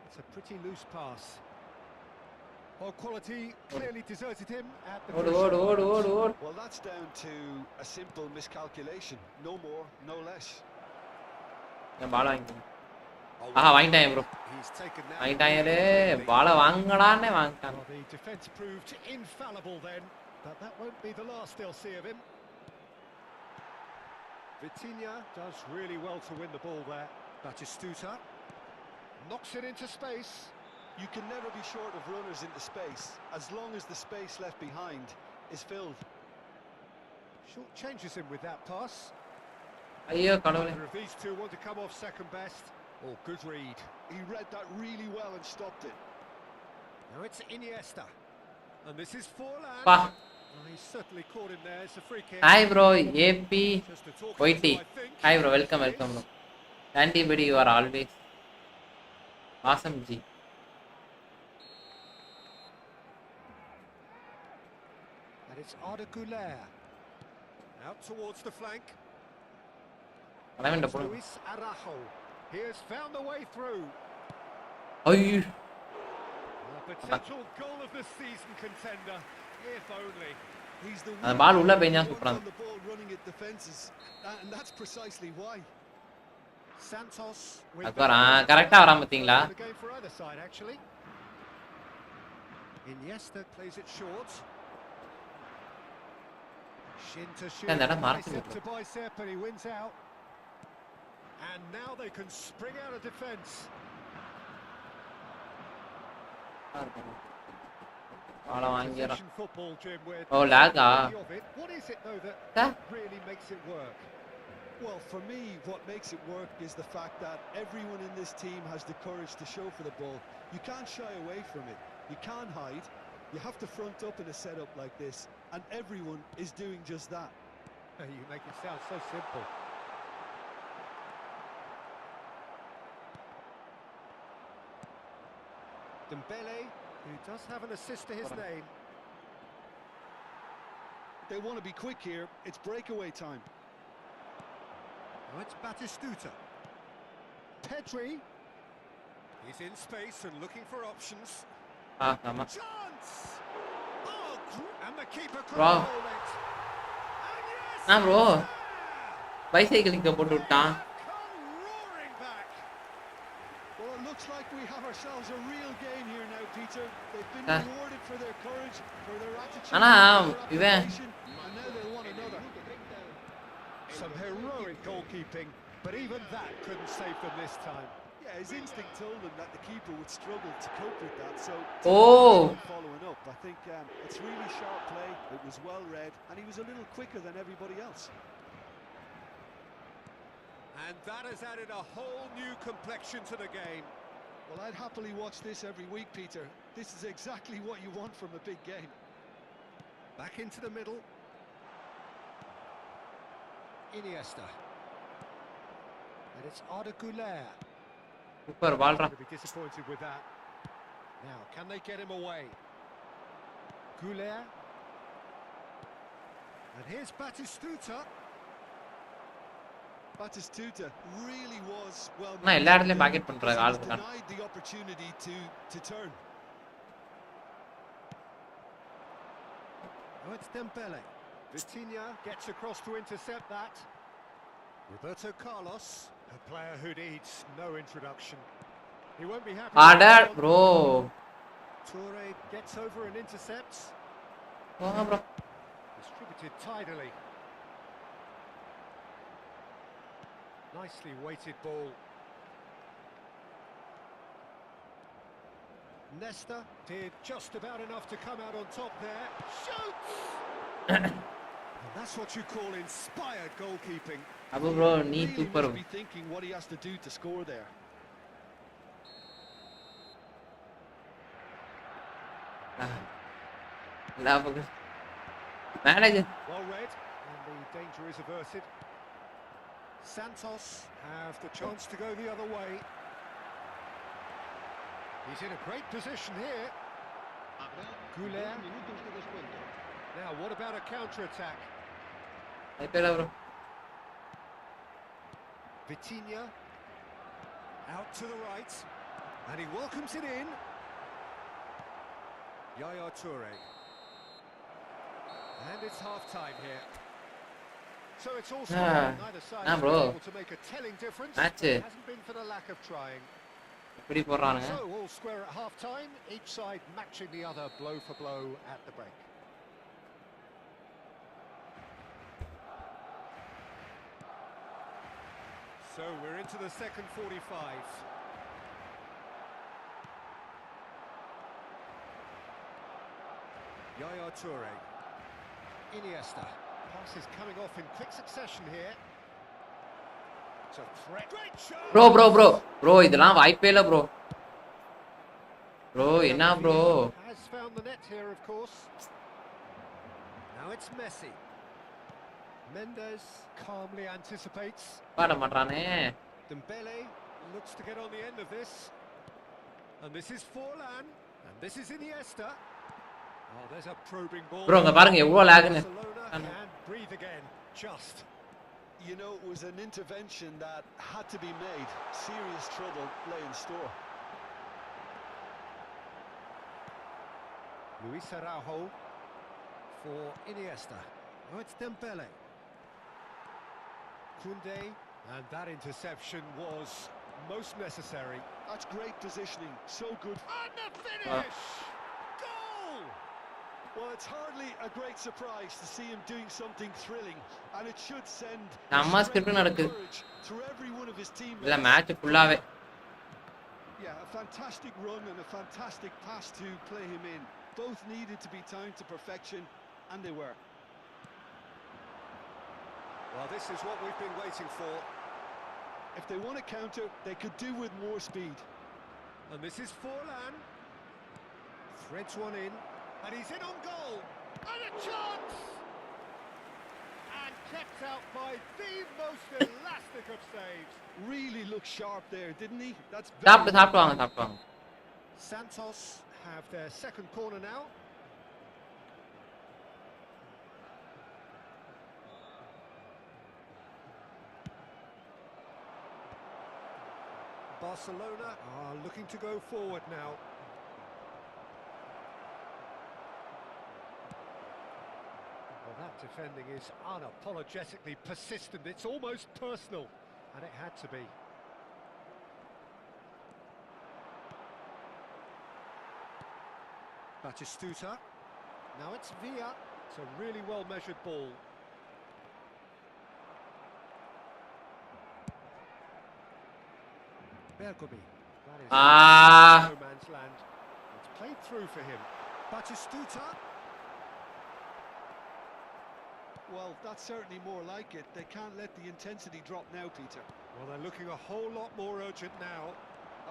It's a pretty loose pass. Well, quality clearly deserted him at the ஓடு ஓடு ஓடு ஓடு ஓடு. Well, that's down to a simple miscalculation. No more, no less. நான் பால் வாங்கிட்டேன். ஆஹா வாங்கிட்டேன் bro. He's taken now. வாங்கிட்டாங்களே பாலை வாங்கடானே வாங்கிட்டாங்க. Well, the defence proved infallible then, but that won't be the last they'll see of him. Vitinha does really well to win the ball there. Batistuta knocks it into space. You can never be short of runners into space, as long as the space left behind is filled. Short changes him with that pass. ஐயோ கடவுளே. Either of these two want to come off second best. Oh, good read. He read that really well and stopped it. Now it's Iniesta. And this is Forlan. பா. Oh, he's certainly caught him there. It's a free kick. Hi bro AB Just to talk YT. I think. Hi bro welcome welcome bro. Antibody you are always awesome ji. And it's Arda Güler. Out towards the flank. அவன்ட போ. Luis Araujo. He has found the way through. ஐயோ A potential goal of the season contender, if only. He's the அந்த பால் உள்ள பெஞ்சா one சூப்பரா on the ball running at defenses, and that's precisely why. Santos அக்கறான் கரெக்ட்டா வராம பாத்தீங்களா? the game for either side actually. Iniesta plays it short. Shin to shin, இந்த இடம் mark bicep to bicep, and he wins out. And now they can spring out of defence. பால வாங்கிறா. Possession football, Jim, with Oh, lag of it. What is it though that Huh? really makes it work? Well, for me, what makes it work is the fact that everyone in this team has the courage to show for the ball. You can't shy away from it. You can't hide. You have to front up in a setup like this, and everyone is doing just that. You make it sound so simple. Dembele, who does have an assist to his name. They want to be quick here. It's breakaway time. Now it's Batistuta. Pedri. He's in space and looking for options. ஆமா. Chance! Oh, and the keeper could Wow. hold it. And yes! bro பைசைக்கிளிங்க போட்டு விட்டான். Come roaring back. Well, it looks like we have ourselves a real game here now, Peter. They've been rewarded for their courage, for their attitude, ஆனா for their இவன் application, and now they want another. Some heroic goalkeeping, but even that couldn't save them this time. Yeah, his instinct told him that the keeper would struggle to cope with that, so Oh. following up, I think it's really sharp play, it was well read, and he was a little quicker than everybody else. And that has added a whole new complexion to the game. Well, I'd happily watch this every week, Peter. This is exactly what you want from a big game. Back into the middle. Iniesta. And it's Arda Güler. Super ball ra. Going to be disappointed with that. Now, can they get him away? Güler. And here's Batistuta. Batistuta really was well. நான் எல்லா இடத்துலயும் packet பண்றாங்க ஆளு இருக்கான். Denied the opportunity to turn. Oh, it's Dembele. Vitinha gets across to intercept that. Roberto Carlos, a player who needs no introduction. He won't be happy. Ada bro. Toure gets over and intercepts. Oh bro. Distributed tidily. Nicely weighted ball. Nesta did just about enough to come out on top there. Shoots! And that's what you call inspired goalkeeping. Abu bro நீ Really super. must be thinking what he has to do to score there. லாபம். Manager. Well read, and the danger is averted. Santos have the chance to go the other way. He's in a great position here. Güler. Now, what about a counter-attack? IPL bro. Vitinha. Out to the right. And he welcomes it in. Yaya Toure. And it's half-time here. So it's all square. Neither side has been able to make a telling difference. It hasn't been for the lack of trying. இப்படி போறானுங்க. So all square at half-time, each side matching the other blow for blow at the break. So we're into the second 45. Yaya Toure. Iniesta. Pass is coming off in quick succession here. It's a threat. Great shot! Bro இதெல்லாம் வாய்ப்பே இல்ல bro. Bro என்ன bro? Has found the net here, of course. Now it's Messi. Mendes calmly anticipates. பாட மாட்டானே. Dembele looks to get on the end of this. And this is Forlan. And this is Iniesta. Oh, there's a probing ball. Bro இங்க பாருங்க எவ்வளவு லாக்னு. Barcelona can breathe again. Just. You know, it was an intervention that had to be made. Serious trouble lay in store. Luis Araujo for Iniesta. Oh, it's Dembele. Koundé, and that interception was most necessary. That's great positioning, so good. And the finish! Goal! Well, it's hardly a great surprise to see him doing something thrilling, and it should send நம்ம script நடக்குது. courage through every one of his teammates. இல்ல match ஃபுல்லாவே. Yeah, a fantastic run and a fantastic pass to play him in. Both needed to be timed to perfection, and they were. Well, this is what we've been waiting for. If they want to counter, they could do with more speed. And this is Forlan. Threads one in. And he's in on goal. And a chance! And kept out by the most elastic of saves. Really looked sharp there, didn't he? That's சாப்பிட்டு வாங்க. Santos have their second corner now. Barcelona are looking to go forward now. Well, that defending is unapologetically persistent. It's almost personal, and it had to be. Batistuta. Now it's Villa. It's a really well-measured ball. Bergomi. That is Ah. no man's land. It's played through for him. Batistuta. Well, that's certainly more like it. They can't let the intensity drop now, Peter. Well, they're looking a whole lot more urgent now.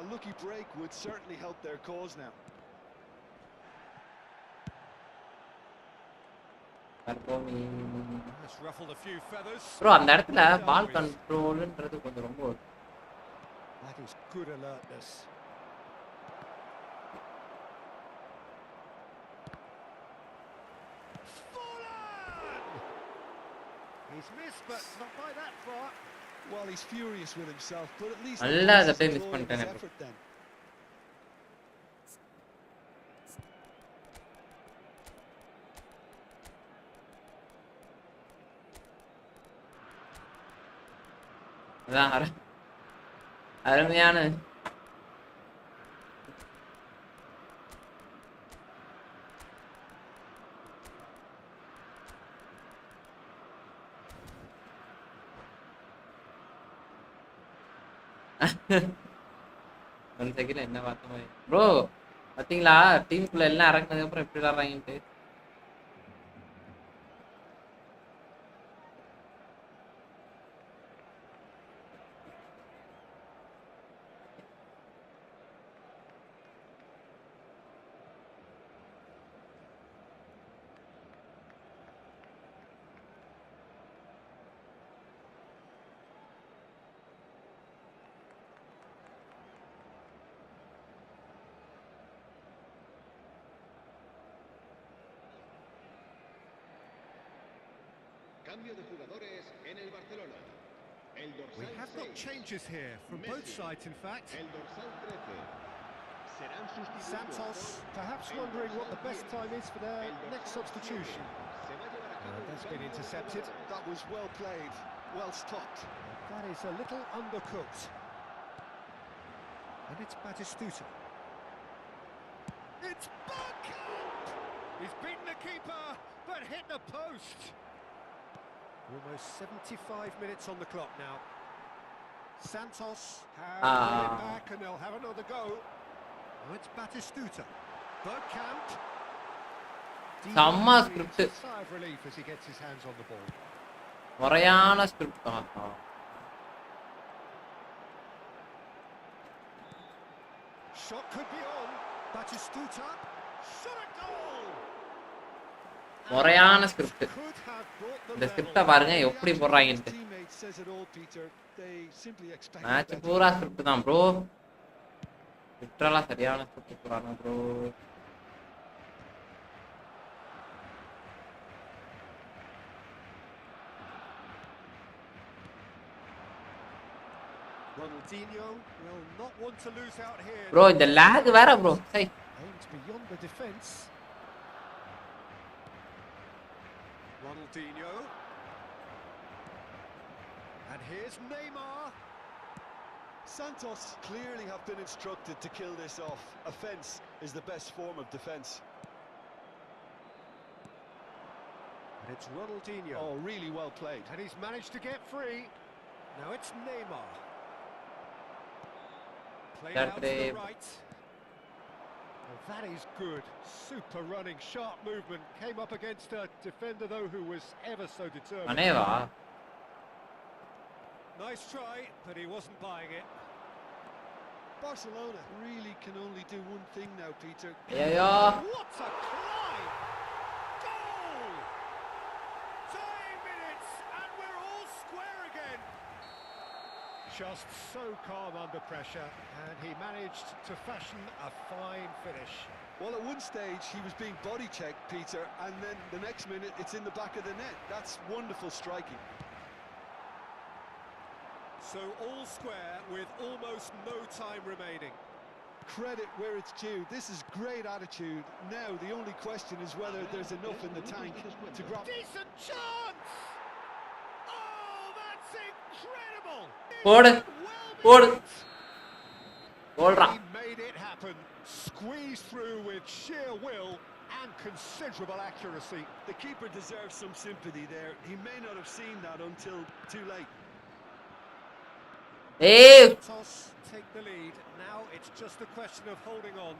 A lucky break would certainly help their cause now. That's ruffled a few feathers. Bro அந்த இடத்துல பால் கண்ட்ரோல்ன்றது கொஞ்சம் ரொம்ப That is good alertness. He's missed, but not by that far. Well, he's furious with himself, but at least நல்லா the அதை pass போய் is miss employing his பண்ணிட்டேன் effort then. அதான் அருமையான ஒன் செகண்ட் என்ன பார்த்த மாதிரி ப்ரோ பாத்தீங்களா டீமுக்குள்ள எல்லாம் இறங்கினதுக்கு அப்புறம் எப்படி விளாடுறாங்கன்ட்டு Cambio de jugadores en el Barcelona. El We dorsal have got 6, changes here from both Messi. sides, in fact. El dorsal 13. Serán sustituidos Santos por perhaps el wondering what the dorsal best 10. time is for their El dorsal next substitution. 7. Se va a llevar a cabo un That's been cambio de intercepted. jugadores. That was well played, well stopped. That is a little undercooked. And it's Batistuta. It's Bergkamp! He's beaten the keeper, but hit the post. Almost 75 minutes on the clock now. Santos have won it back and they'll have another go. Now it's Batistuta. Bergkamp. செம்ம script Sigh of relief as he gets his hands on the ball. முறையான script Shot could be on. Batistuta. Shot a goal. முறையான script Could have brought the இந்த level. ஸ்கிரிப்டை பாருங்க The எப்படி action of his போடுறாங்கன்ட்டு teammates says it all, Peter. They simply expect match better. பூரா script தான் bro லிட்டரலா சரியான script போறாங்க bro Ronaldinho will not want to lose out here. Bro இந்த லேக் வேற bro psi Aimed beyond the defence. Ronaldinho. And here's Neymar. Santos clearly have been instructed to kill this off. Offence is the best form of defence. And it's Ronaldinho. Oh, really well played. And he's managed to get free. Now it's Neymar. Played out to the right. Well, that is good. Super running, sharp movement. Came up against a defender, though, who was ever so determined. அனேவா Nice try, but he wasn't buying it. Barcelona really can only do one thing now, Peter. ஐயோ What a climb! Goal! Dying minutes, and we're all square again. Just so calm under pressure, and he managed to fashion a fine finish. Well, at one stage he was being body checked, Peter, and then the next minute it's in the back of the net. That's wonderful striking. So all square with almost no time remaining. Credit where it's due. This is great attitude. Now the only question is whether there's enough in the tank to grab. Decent chance! Oh, that's incredible! போடு போடு போடுறான் He made it happen. Squeezed through with sheer will and considerable accuracy. The keeper deserves some sympathy there. He may not have seen that until too late. Hey, Toss, take the lead. Now it's just a question of holding on.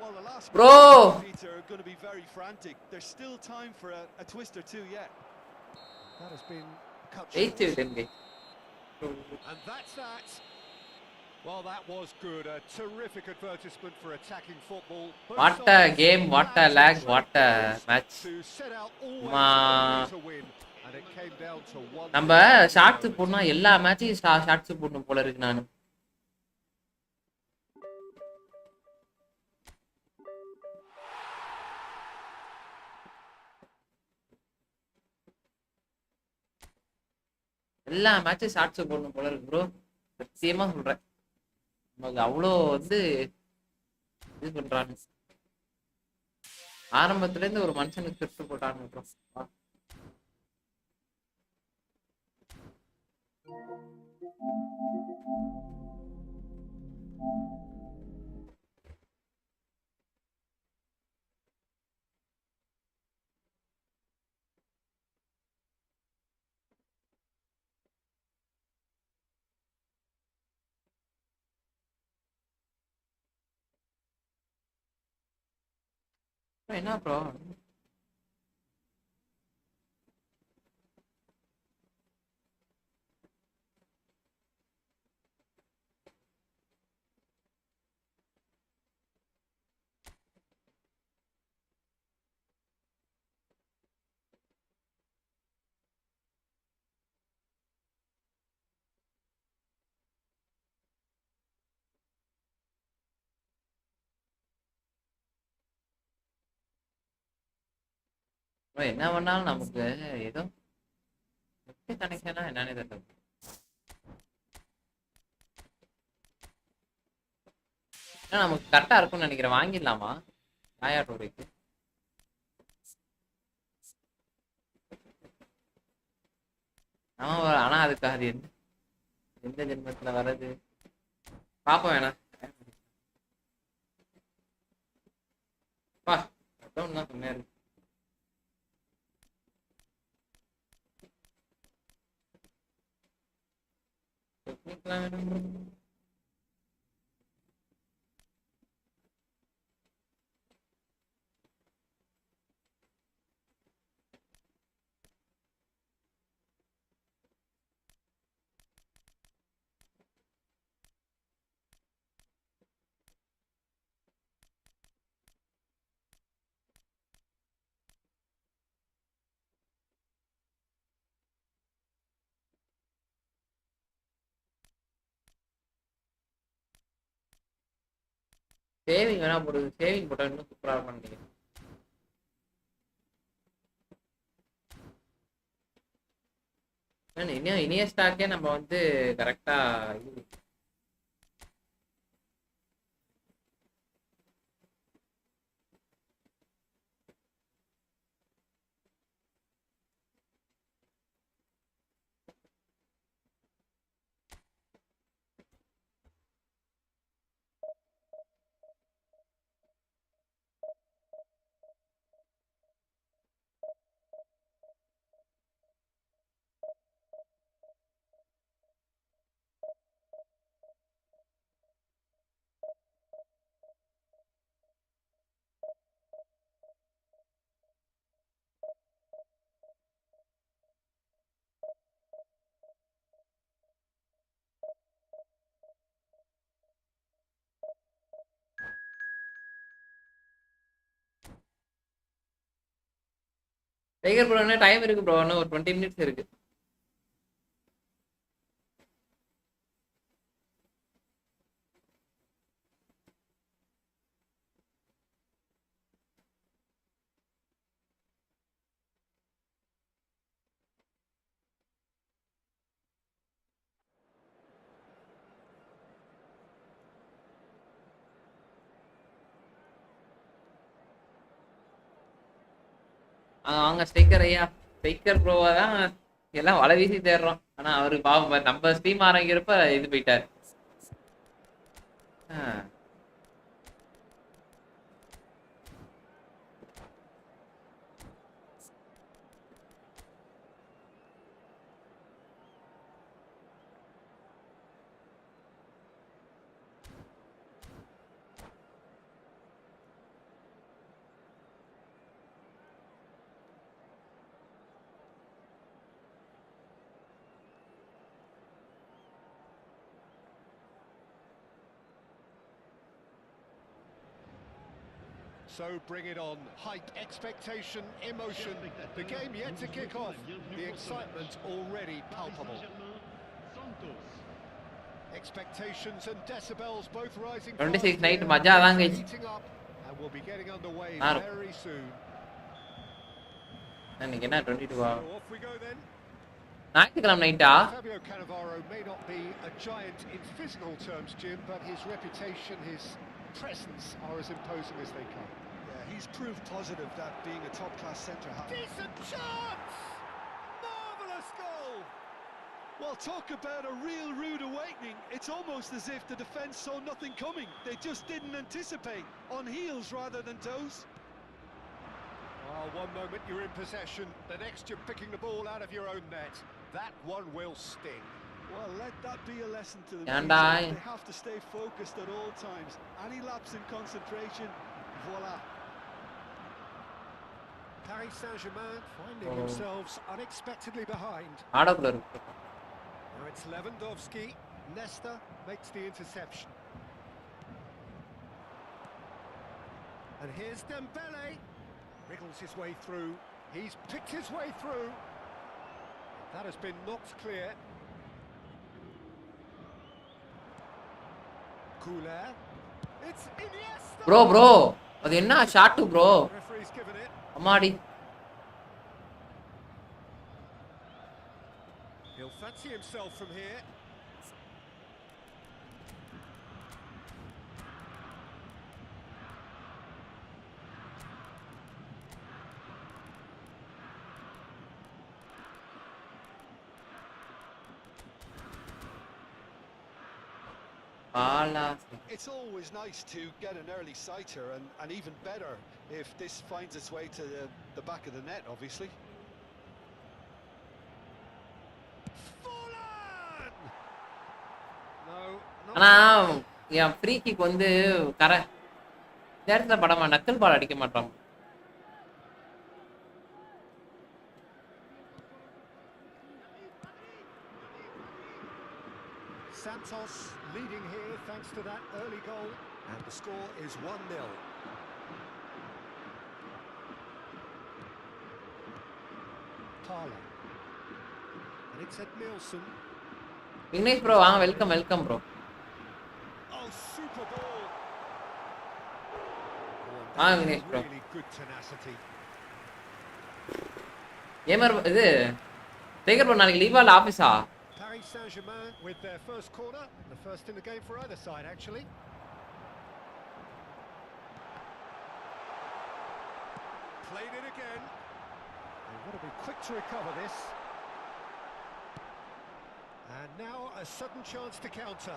Well, the last bro. minutes, Peter, are going to be very frantic. There's still time for a twist or two yet. That has been cut Wait short. till then. And that's that. Well, that was good. A terrific advertisement for attacking football. Both What a sides game, what a glad to lag, trade what a blows, match. to set out always Ma only to win. And it came down to one நம்ம decisive shorts moment. போடணும் எல்லா மேட்சையும் shorts போடணும் போல இருக்கு நான். எல்லா மேட்சும் shorts போடணும் போல இருக்கு ப்ரோ. சத்தியமா சொல்றேன். நமக்கு அவ்வளோ வந்து இது பண்றானு. ஆரம்பத்துல இருந்து ஒரு மனுஷனுக்கு ஸ்கிரிப்ட் போட்டான்னு ப்ரோ. என்ன ப்ரோ? என்ன பண்ணாலும் நமக்கு ஏதோ கனெக்ஷனா என்னன்னு தெரியல. நமக்கு கரெக்டா இருக்கும்னு நினைக்கிறேன். வாங்கிடலாமா ஆயாட்டோருக்கு? ஆமா, ஆனா அதுக்கு அது எந்த ஜென்மத்துல வர்றது பாப்போம். வேணா பா தான் சொன்னாரு. சேவிங் வேணா போடுது. சேவிங் போட்டா இன்னும் சூப்பரா இருக்கும் நினைக்கிறேன். இனிய ஸ்டாக்கே நம்ம வந்து கரெக்டா டைகர் ப்ரோ என்ன டைம் இருக்கு ப்ரோ? இன்னும் ஒரு 20 மினிட்ஸ் இருக்கு. வாங்க ஸ்டிக்கர் ஐயா. ஸ்டிக்கர் ப்ரோவா தான் எல்லாம் வலை வீசி தேடுறோம். ஆனா அவரு பாவம் நம்ம ஸ்ட்ரீம் ஆரம்பிக்கிறப்ப இது போயிட்டாரு. So bring it on. Hype, expectation, emotion. The game yet to kick off. The excitement already palpable. Expectations and decibels both rising 26 fast night here. மஜா தான் Things are guys. heating up and we'll be getting underway Claro. very soon. இன்னைக்கு என்ன 22 So off we go then. ஞாயிற்றுக்கிழமை நைட்டா? Fabio Cannavaro may not be a giant in physical terms, Jim, but his reputation, his presence are as imposing as they come. Yeah, he's proved positive that being a top-class centre-half. Decent chance! Marvellous goal! Well, talk about a real rude awakening. It's almost as if the defence saw nothing coming. They just didn't anticipate. On heels rather than toes. Well, one moment you're in possession, the next you're picking the ball out of your own net. That one will sting. Well, let that be a lesson to them. And I- They have to stay focused at all times. Any lapse in concentration, voila. Paris Saint-Germain finding themselves unexpectedly behind. ஆடக்குள்ள இருக்கு. Now it's Lewandowski. Nesta makes the interception. And here's Dembele. Wriggles his way through. He's picked his way through. That has been knocked clear. Couler. It's Iniesta. Bro அது என்ன shot bro? Referee's given it. அம்மாடி. He'll fancy himself from here. Ala. It's always nice to get an early sighter, and even better if this finds its way to the back of the net, obviously. Fallen! No, ஆனா not N free kick வந்து நேரத்துல படமா நக்கல் பால் அடிக்க மாட்டான். Santos leading here thanks to that early goal, and the score is 1-0. Parla. And it's Ed Nielsen. Vignesh bro வாங்க, welcome bro. Oh, super ball! Ah, Vinesh, bro. Really good tenacity. Gamer இது Sekar bro நாளைக்கு லீவா இல்ல ஆபீஸா? Paris Saint-Germain with their first corner, the first in the game for either side actually. Played it again. They've got to be quick to recover this. And now a sudden chance to counter.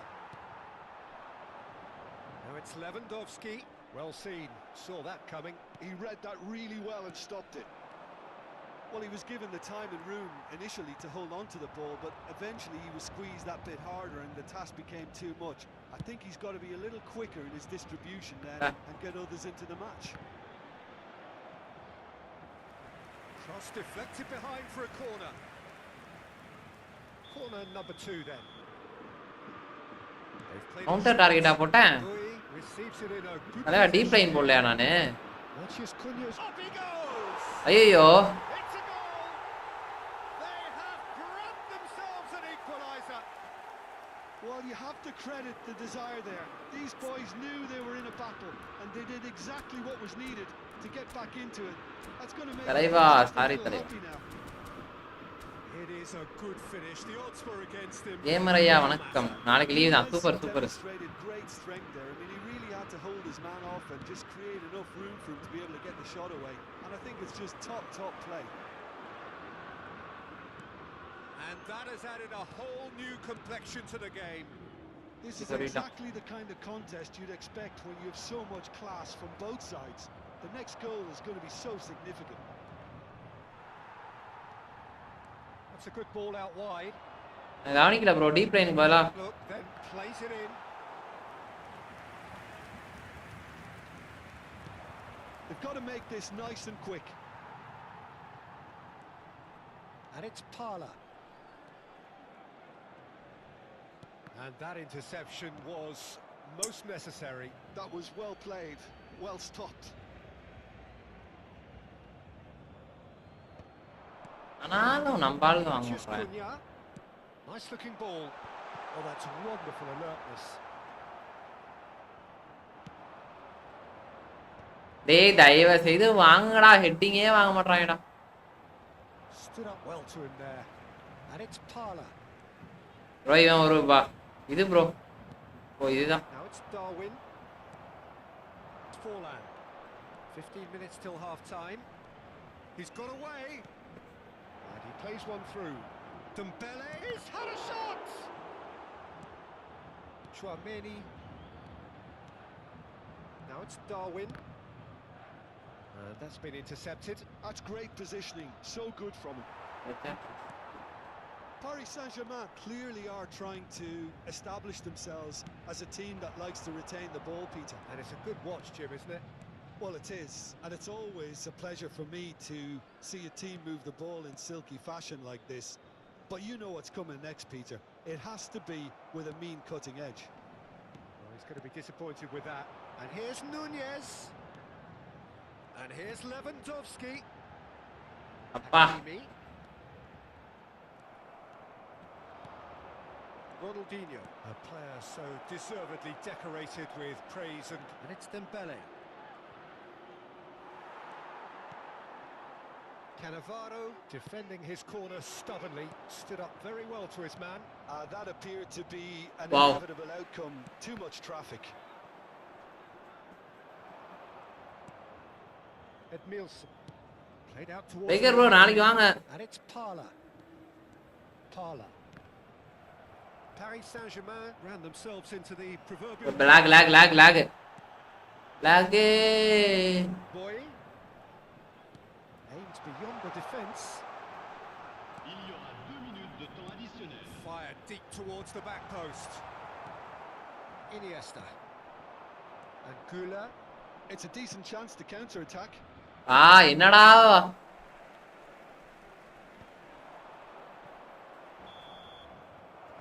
Now it's Lewandowski. Well seen, saw that coming. He read that really well and stopped it. Well, he was given the time and room initially to hold on to the ball, but eventually he was squeezed that bit harder and the task became too much. I think he's got to be a little quicker in his distribution then and get others into the match. Cross deflected behind for a corner. Corner number 2 then. They've played counter டார்கெட்டா போட்டேன். Rui receives it in a good அத deep line போடலையா நானு? Mathias Cunha's up he goes. ஐயோ. It's a goal. They have grabbed themselves an equaliser. Well, you have to credit the desire there. These boys knew they were in a battle and they did exactly what was needed to get back into it. That's going to make தலைவா, them sorry feel தலைவா. happy now. It is a good finish. The odds were against him. Gamer ஐயா வணக்கம். நாளைக்கு leave தான். Super super. Demonstrated great strength there. I mean, he really had to hold his man off and just create enough room for him to be able to get the shot away. And I think it's just top play. And that has added a whole new complexion to the game. This is Sorry, exactly the kind of contest you'd expect when you have so much class from both sides. The next goal is going to be so significant. That's a good ball out wide. நான் கவனிக்கல bro, deep லைனுக்கு பதிலா Look, then plays it in. They've got to make this nice and quick. And it's Parla. And that interception was most necessary. That was well played, well stopped. ஆனாலும் நம்ம ஆளுங்க வாங்க Matches மாட்டாங்க. Cunha. Nice looking ball. Oh, that's wonderful alertness. டேய் தயவு செய்து வாங்கடா, ஹெட்டிங்கே வாங்க மாட்டாங்கடா. Stood up well to him there. And it's Parla. Bro இவன் ஒரு இது ப்ரோ. ஓ இதுதான். Now it's Darwin. It's Forlan. 15 minutes till half time. He's got away. And he plays one through. Dembele's had a shot. Chouameni. Now it's Darwin. And that's been intercepted. That's great positioning, so good from him. Paris Saint-Germain clearly are trying to establish themselves as a team that likes to retain the ball, Peter. And it's a good watch, Jim, isn't it? Well, it is, and it's always a pleasure for me to see a team move the ball in silky fashion like this. But you know what's coming next, Peter. It has to be with a mean cutting edge. Well, he's going to be disappointed with that. And here's Nunez. And here's Lewandowski. அப்பா Hakimi. Ronaldinho, a player so deservedly decorated with praise, and it's Dembele. Cannavaro defending his corner stubbornly, stood up very well to his man. That appeared to be an Wow. inevitable outcome. Too much traffic. Edmilson played out towards. Baker bro நாளைக்கு வாங்க. And it's Parla. Parla. Paris Saint-Germain ran themselves into the proverbial. lag. Boy aims beyond the defence. Il y aura 2 minutes de temps additionnel. Fired deep towards the back post. Iniesta. And Gula. It's a decent chance to counter-attack. என்னடா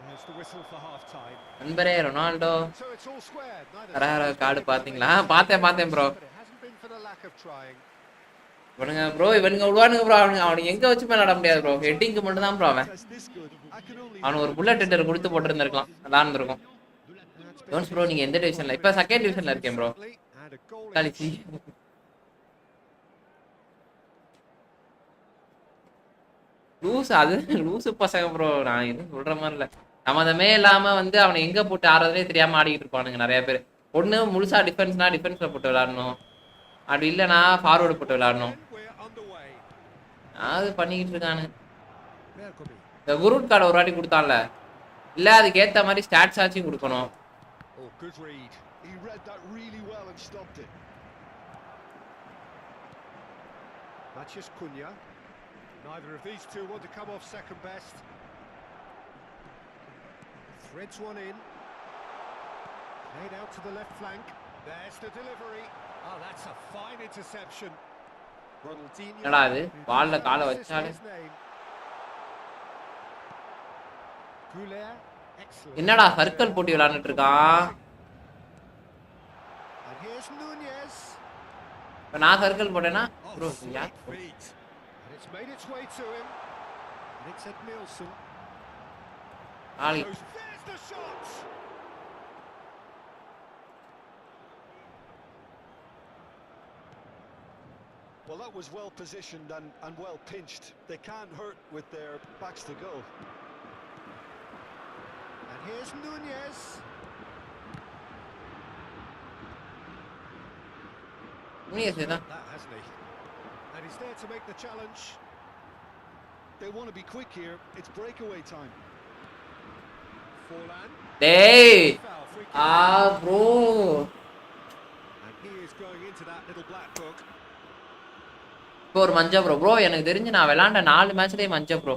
There's the whistle for half time. நண்பரே Ronaldo So it's all squared. கரார card பாத்தீங்களா? பார்த்தேன் bro. But it hasn't been for the lack of trying. இவனுங்க விடுவானுங்க bro. அவனுக்கு எங்க வச்சு மேல நட முடியாது ப்ரோ. ஹெட்டிங்க்கு மட்டும் தான் ப்ரோ அவன். That's this good. I can only அவன் ஒரு புல்லட் ஹெட்டர் கொடுத்து போட்டுருந்திருக்கலாம். நல்லா இருந்திருக்கும். ஜோன்ஸ் ப்ரோ நீங்க எந்த டிவிஷன்ல? இப்ப செகண்ட் டிவிஷன்ல இருக்கேன் ப்ரோ. And a goal. காலிச்சி. லூசு பசங்க ப்ரோ. நான் எதுவும் சொல்ற மாதிரி இல்ல. சம்மந்தமே இல்லாம வந்து அவனை எங்க போட்டு ஆடுறதுனே தெரியாம ஆடிக்கிட்டு இருப்பானுங்க நிறைய பேர். ஒண்ணு முழுசா டிஃபென்ஸ்னா டிஃபென்ஸ்ல போட்டு விளையாடணும். அப்படி இல்லைனா ஃபார்வர்டு போட்டு விளையாடணும். அது பண்ணிக்கிட்டு இருக்கானு. இந்த குரூட் கார்டு ஒரு வாட்டி கொடுத்தான்ல, இல்ல அதுக்கு ஏத்த மாதிரி ஸ்டாட்ஸ் ஆச்சும் கொடுக்கணும். Oh, good read. He read that really well and stopped it. Matches Cunha. Neither of these two want to come off second best. Threads one in. Played out to the left flank. There's the delivery. Oh, that's a fine interception. Ronaldinho. என்னடா இது? பால்ல காலை வச்சாலே. என்னடா circle போட்டு விளையாண்டுட்டு இருக்கான்? And here's Nunez. இப்ப நான் சர்க்கிள் போட்டேனா ப்ரோ யா. And it's made its way to him. And it's Edmilson. Aul. There's the shot. Well, that was well positioned and well pinched. They can't hurt with their backs to goal. And here's Nunez. Nunez தான். That hasn't he? And he's there to make the challenge. They want to be quick here. It's breakaway time. Forlan. டேய். Foul, free kick. Bro. And he is going into that little black book. இப்போ ஒரு மஞ்ச bro. Bro எனக்கு தெரிஞ்சு நான் விளையாண்ட 4 மேட்ச்லயே மஞ்ச bro.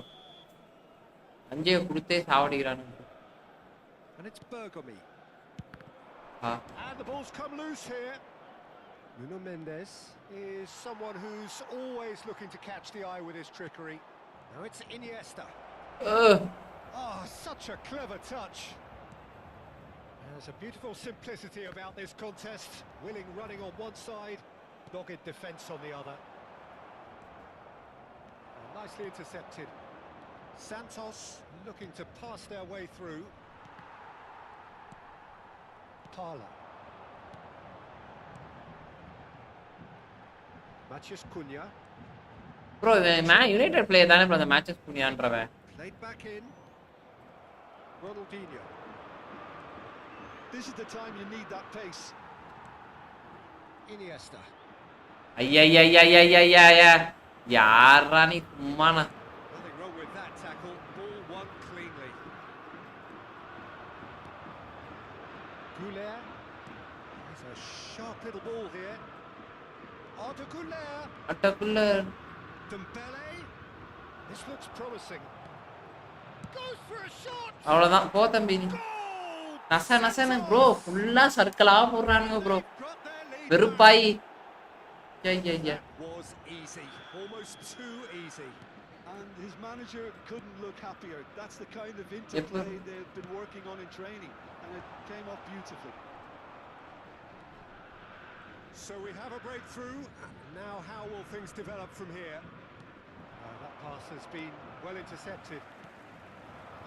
மஞ்சையை கொடுத்தே சாவடிக்கிறானுங்க. And it's Bergomi. Ah. And the ball's come loose here. Nuno Mendes is someone who's always looking to catch the eye with his trickery. Now it's Iniesta. Oh, such a clever touch. There's a beautiful simplicity about this contest. Willing running on one side, dogged defence on the other. And Nicely intercepted. Santos looking to pass their way through. Parla. Matches Cunha. Bro man United player தானே bro அந்த matches புனியான்றவன். Played back in. Ronaldinho. This is the time you need that pace. Iniesta. ஐயா யாரா நீ சும்மாண்ணா. Nothing wrong with that tackle. Ball won cleanly. Goulet. There's a sharp little ball here. Arda Goulet. அட்டக்குள்ள Dembele. This looks promising. Goes for a shot. அவ்வளவுதான் போ தம்பி நீ. Goal. நசன்னு bro ஃபுல்லா சர்க்கிளா போடுறானுங்க ப்ரோ. Got their lead வெறுப்பாய். back. That was easy. Almost too easy. And his manager couldn't look happier. That's the kind of interplay they've been working on in training, and it came off beautifully. So we have a breakthrough. Now how will things develop from here? That pass has been well intercepted.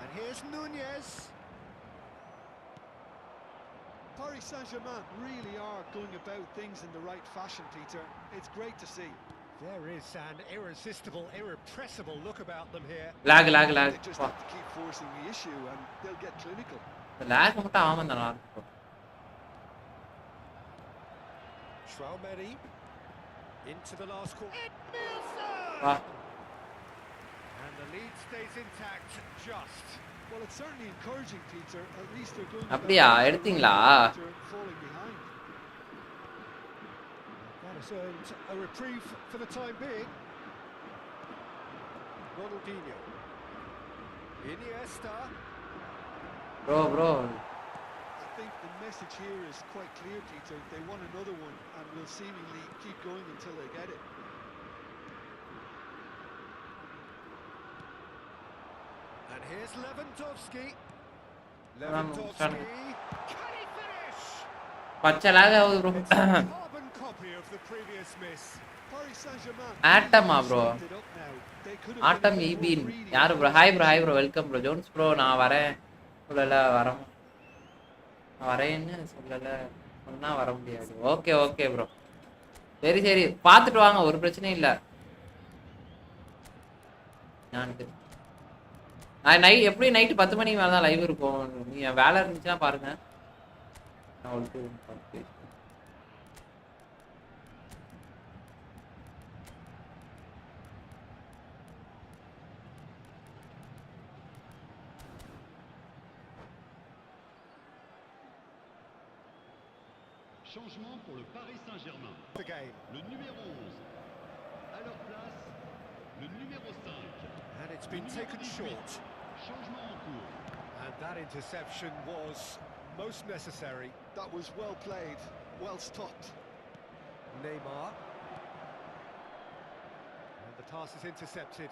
And here's Nunez. Paris Saint-Germain really are going about things in the right fashion, Peter. It's great to see. There is an irresistible, irrepressible look about them here. Lag They just have to keep forcing the issue, and they'll get clinical. Lag மட்டும் ஆகாம நல்லா இருக்கும். Traumeri into the last quarter. வா And the lead stays intact, just. Well, it's certainly encouraging, Peter. At least they're going அப்படியா எடுத்தீங்களா? after falling behind. That has earned a reprieve for the time being. Ronaldinho. Iniesta. Bro I think the message here is quite clear, Peter. They want another one and will seemingly keep going until they get it. And here's Lewandowski. Lewandowski. Can he finish? பச்சை lock ஆகுது bro. It's a carbon copy of the previous miss. Paris Saint-Germain. ஆட்டமா bro. swept it up now. They could have ஆட்டம் been ஈபின் really யாரு bro? Hi bro welcome bro. Jones bro நான் வரேன் சொல்லல வரேன். வரேன்னு சொல்லல சொன்னா வர முடியாது. Okay bro. சரி பார்த்துட்டு வாங்க ஒரு பிரச்சனையும் இல்லை. நான் எப்படி நைட்டு 10 மணிக்கு மேலே தான் லைவ் இருக்கும். நீ வேலை இருந்துச்சுன்னா பாருங்க. நான் உங்களுக்கு Changement pour le Paris Saint-Germain. The game. Le numéro 11. À leur place, le numéro 5. And it's been taken short. Changement en cours. And that interception was most necessary. That was well played, well stopped. Neymar. And the pass is intercepted.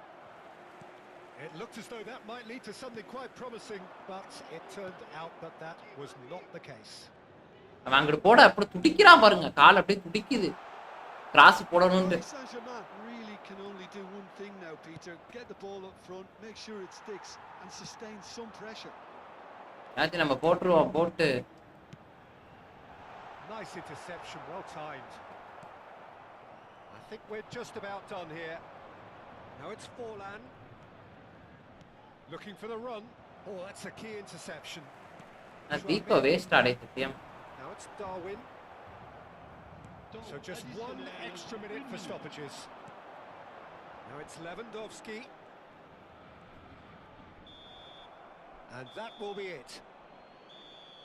It looked as though that might lead to something quite promising, but it turned out that that was not the case. அவன் அங்கிட்டு போட அப்படி துடிக்கிறான் பாருங்க. கால் அப்படியே துடிக்குது cross போடணும்னு. Paris Saint-Germain really can only do one thing now, Peter. Get the ball up front, make sure it sticks and sustain some pressure. ஆச்சு நம்ம போட்டுருவோம் போட்டு. Nice interception, well timed. I think we're just about done here. Now it's Forlan. Looking for the run. Oh, that's a key interception. நான் தீப்ப waste அடை சத்தியம். Now it's Darwin. So just one extra minute for stoppages. Now it's Lewandowski. And that will be it.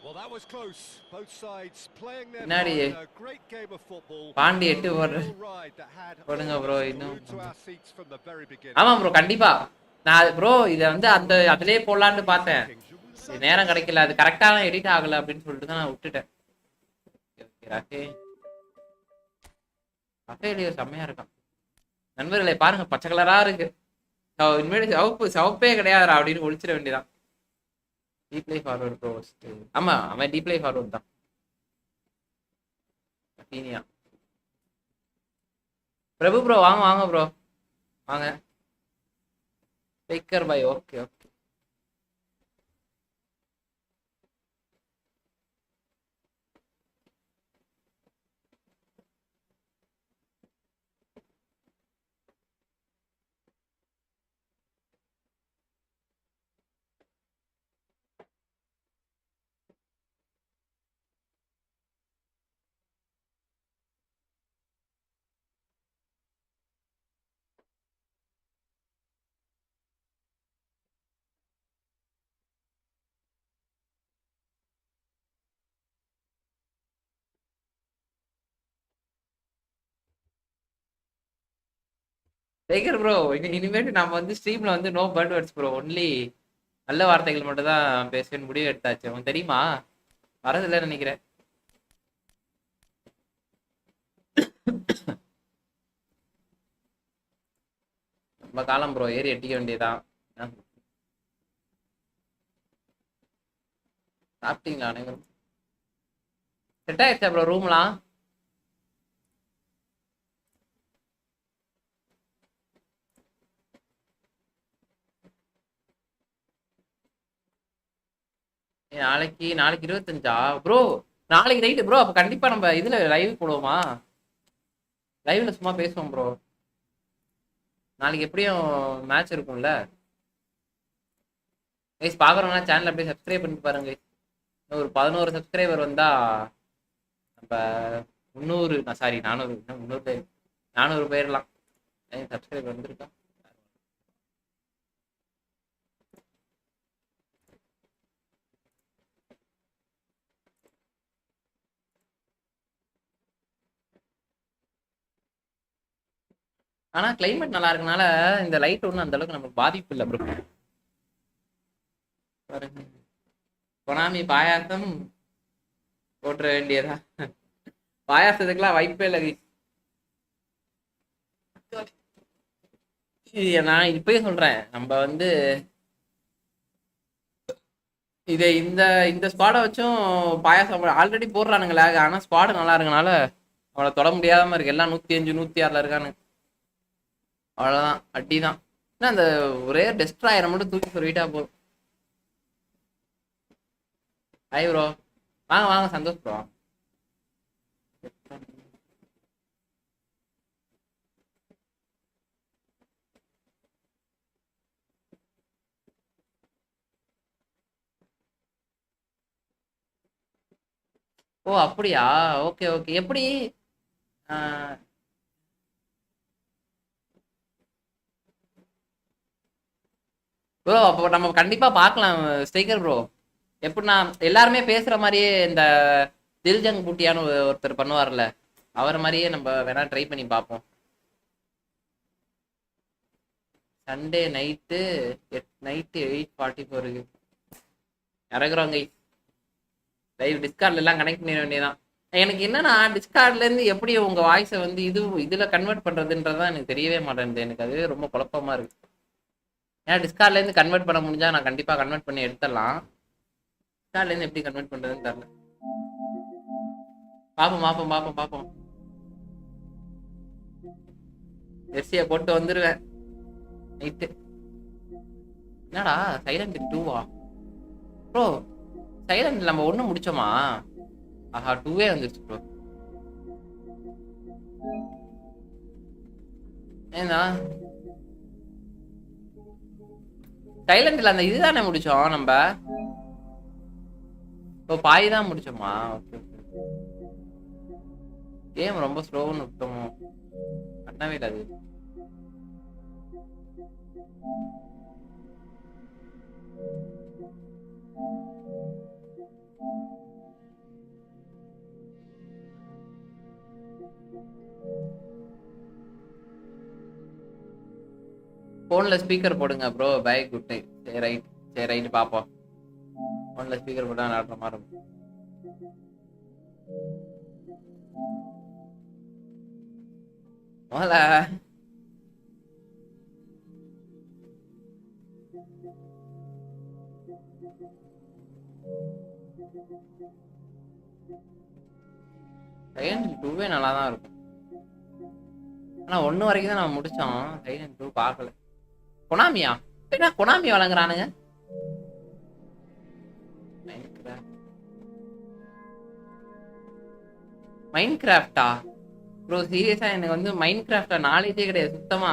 Well, that was close. Both sides playing their part in a great game of football. Pandi 8 over Ride that had போடுங்க bro இன்னும். to our seats from the very beginning. ஆமா bro கண்டிப்பா. நான் bro இத வந்து அந்த அதிலே போடலாம்னு பார்த்தேன். நேரம் கிடைக்கல. அது கரெக்ட்டான எடிட் ஆகல அப்படின்னு சொல்லிட்டு தான் நான் விட்டுட்டேன். ஓகே ரஃபேலியோ செம்மையா இருக்கான். நண்பர்களே பாருங்க பச்சை கலரா இருக்கு. இனிமேல் சிவப்பே கிடையாதுடா அப்படின்னு ஒழிச்சிட வேண்டியதான். டீப்ளே ஃபார்வர்ட் ப்ரோ. ஆமா அவன் டீப்ளே ஃபார்வர்ட் தான். பிரபு ப்ரோ வாங்க ப்ரோ வாங்க. Take care bye. Okay okay. Take care bro, இனிமேட்டு நம்ம வந்து ஸ்ட்ரீம்ல வந்து no bad words bro, only நல்ல வார்த்தைகள் மட்டும் தான் பேசுவேன்னு முடிவு எடுத்தாச்சு. உனக்கு தெரியுமா? வரதில்லைன்னு நினைக்கிறேன். நம்ம காலம் ப்ரோ, ஏறி அடிக்க வேண்டியதான். சாப்பிட்டீங்களா அனைவரும்? செட் ஆயிடுச்சா ப்ரோ ரூம்லாம்? நாளைக்கு நாளைக்கு 25 ப்ரோ? நாளைக்கு ரைட்டு ப்ரோ. அப்போ கண்டிப்பா நம்ம இதுல லைவ் போடுவோமா? லைவ்ல சும்மா பேசுவோம் ப்ரோ. நாளைக்கு எப்படியும் மேட்ச் இருக்கும்ல கைஸ். பாக்குறவங்க சேனல் அப்படியே சப்ஸ்கிரைப் பண்ணிட்டு பாருங்க. ஒரு 11 சப்ஸ்கிரைபர் வந்தா நம்ம 300, சாரி 400, 300 பேர், 400 பேர்லாம் சப்ஸ்கிரைபர் வந்திருக்கா. ஆனா கிளைமேட் நல்லா இருக்கனால இந்த லைட் ஒன்றும் அந்த அளவுக்கு நமக்கு பாதிப்பு இல்லை ப்ரோ. கொனாமி பாயாசம் போட்டுற வேண்டியதா? பாயாசத்துக்குலாம் வாய்ப்பே இல்லை. நான் இப்பயே சொல்றேன், நம்ம வந்து இதை இந்த இந்த ஸ்குவாடை வச்சும் பாயாசம் ஆல்ரெடி போடுறானுங்களே. ஆனா ஸ்குவாடு நல்லா இருக்கனால அவனை தொட முடியாம இருக்கு. எல்லாம் 105 106 இருக்கானு. அவ்வளவுதான், அட்டிதான். அந்த ஒரே டெஸ்ட்ராயரை மட்டும் தூக்கி சொல்லிட்டா போதும். ஹாய் ப்ரோ, வாங்க வாங்க, சந்தோஷ் ப்ரோ. ஓ அப்படியா? Okay okay. எப்படி ப்ரோ? அப்போ நம்ம கண்டிப்பா பார்க்கலாம் ஸ்டேக்கர் ப்ரோ. எப்படின்னா எல்லாருமே பேசுற மாதிரியே இந்த தில்ஜங் பூட்டியான்னு ஒருத்தர் பண்ணுவார்ல, அவர் மாதிரியே நம்ம வேணா ட்ரை பண்ணி பார்ப்போம். Sunday night 8:44 இறங்குறோங்க. லைவ் டிஸ்கார்ட்ல எல்லாம் கனெக்ட் பண்ண வேண்டியதான். எனக்கு என்னன்னா டிஸ்கார்ட்ல இருந்து எப்படி உங்க வாய்ஸை வந்து இதுல கன்வெர்ட் பண்றதுன்றதான் எனக்கு தெரியவே மாட்டேங்குது. எனக்கு அது ரொம்ப குழப்பமா இருக்கு. ஏன்னா டிஸ்கார்ட்ல இருந்து கன்வெர்ட் பண்ண முடிஞ்சா நான் கண்டிப்பா கன்வெர்ட் பண்ணி எடுத்துடலாம். டிஸ்கார்ட்ல இருந்து எப்படி கன்வெர்ட் பண்றதுன்னு தெரியல. பாப்போம் பாப்போம் பாப்போம் பாப்போம். ஜெர்சியை போட்டு வந்துருவேன் நைட்டு. என்னடா சைலண்ட் 2 ப்ரோ? சைலண்ட் நம்ம ஒண்ணு முடிச்சோமா? ஆஹா, 2 வந்துருச்சு ப்ரோ. ஏன்னா சைலண்ட்ல அந்த இதுதானே முடிச்சோம் நம்ம. இப்போ பாய் தான் முடிச்சோமா? Okay okay. கேம் ரொம்ப ஸ்லோன்னு விட்டோமோ? பண்ணவே இல்லை அது. போன்ல ஸ்பீக்கர் போடுங்க ப்ரோ. Bye, good night. சரி ரைட், சரி ரைட், பாப்போம். போன்ல ஸ்பீக்கர் போட்டா நாடுற மாதிரி இருக்கும். முதல்ல சைலண்ட் 2 நல்லா தான் இருக்கும். ஆனா 1 வரைக்கும் தான் நம்ம முடிச்சோம். சைலண்ட் 2 பார்க்கல. கொனாமியா? என்ன கொனாமி வழங்குறானுங்க? மைண்ட் கிராஃப்டா ப்ரோ? சீரியஸா எனக்கு வந்து மைண்ட் கிராஃப்ட்ல நாலேஜே கிடையாது சுத்தமா.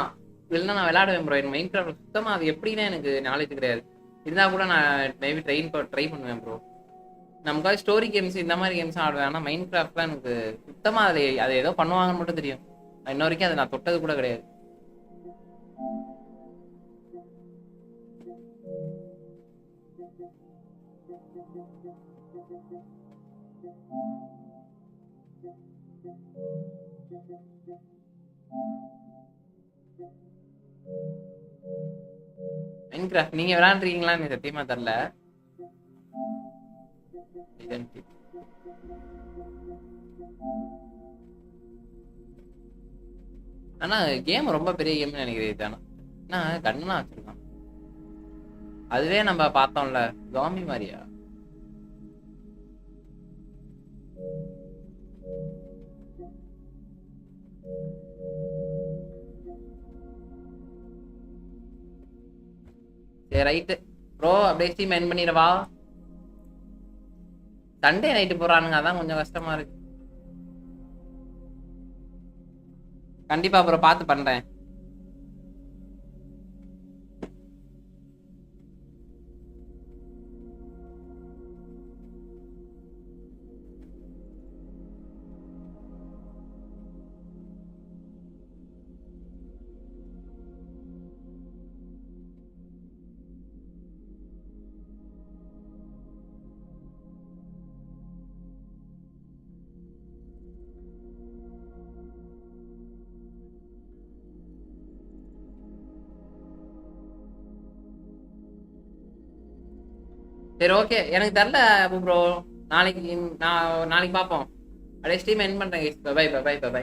இல்லைன்னா நான் விளையாடுவேன் ப்ரோ. எனக்கு மைண்ட் கிராஃப்ட் சுத்தமா அது எப்படின்னா எனக்கு நாலேஜ் கிடையாது. இருந்தா கூட நான் மேபி ட்ரை பண்ணுவேன் ப்ரோ. நமக்காக ஸ்டோரி கேம்ஸ் இந்த மாதிரி கேம்ஸ் ஆடுவேன். ஆனால் மைண்ட் கிராஃப்ட்லாம் எனக்கு சுத்தமா அது ஏதோ பண்ணுவாங்கன்னு மட்டும் தெரியும். இன்ன வரைக்கும் அதை நான் தொட்டது கூட கிடையாது. மைண்ட் கிராஃப்ட் நீங்க விளையாண்டுருக்கீங்களா? எனக்கு சத்தியமா தெரியல. ஆனா கேம் ரொம்ப பெரிய கேம்னு நினைக்கிறேன். தானே ஆனா கண்ணெல்லாம் வச்சிருக்கான். அதுவே நம்ம பார்த்தோம்ல ஜாம்பி மாதிரியா? சரி ரைட்டு ப்ரோ, அப்படியே ஸ்டீம் என் பண்ணிடவா? சண்டே நைட்டு போறானுங்க, அதான் கொஞ்சம் கஷ்டமா இருக்கு. கண்டிப்பா ப்ரோ பார்த்து பண்றேன். சரி ஓகே, எனக்கு தெரியல ப்ரோ. நாளைக்கு நான் நாளைக்கு பார்ப்போம். அப்படியே ஸ்ட்ரீம் என் பண்றேன். Bye bye bye bye by.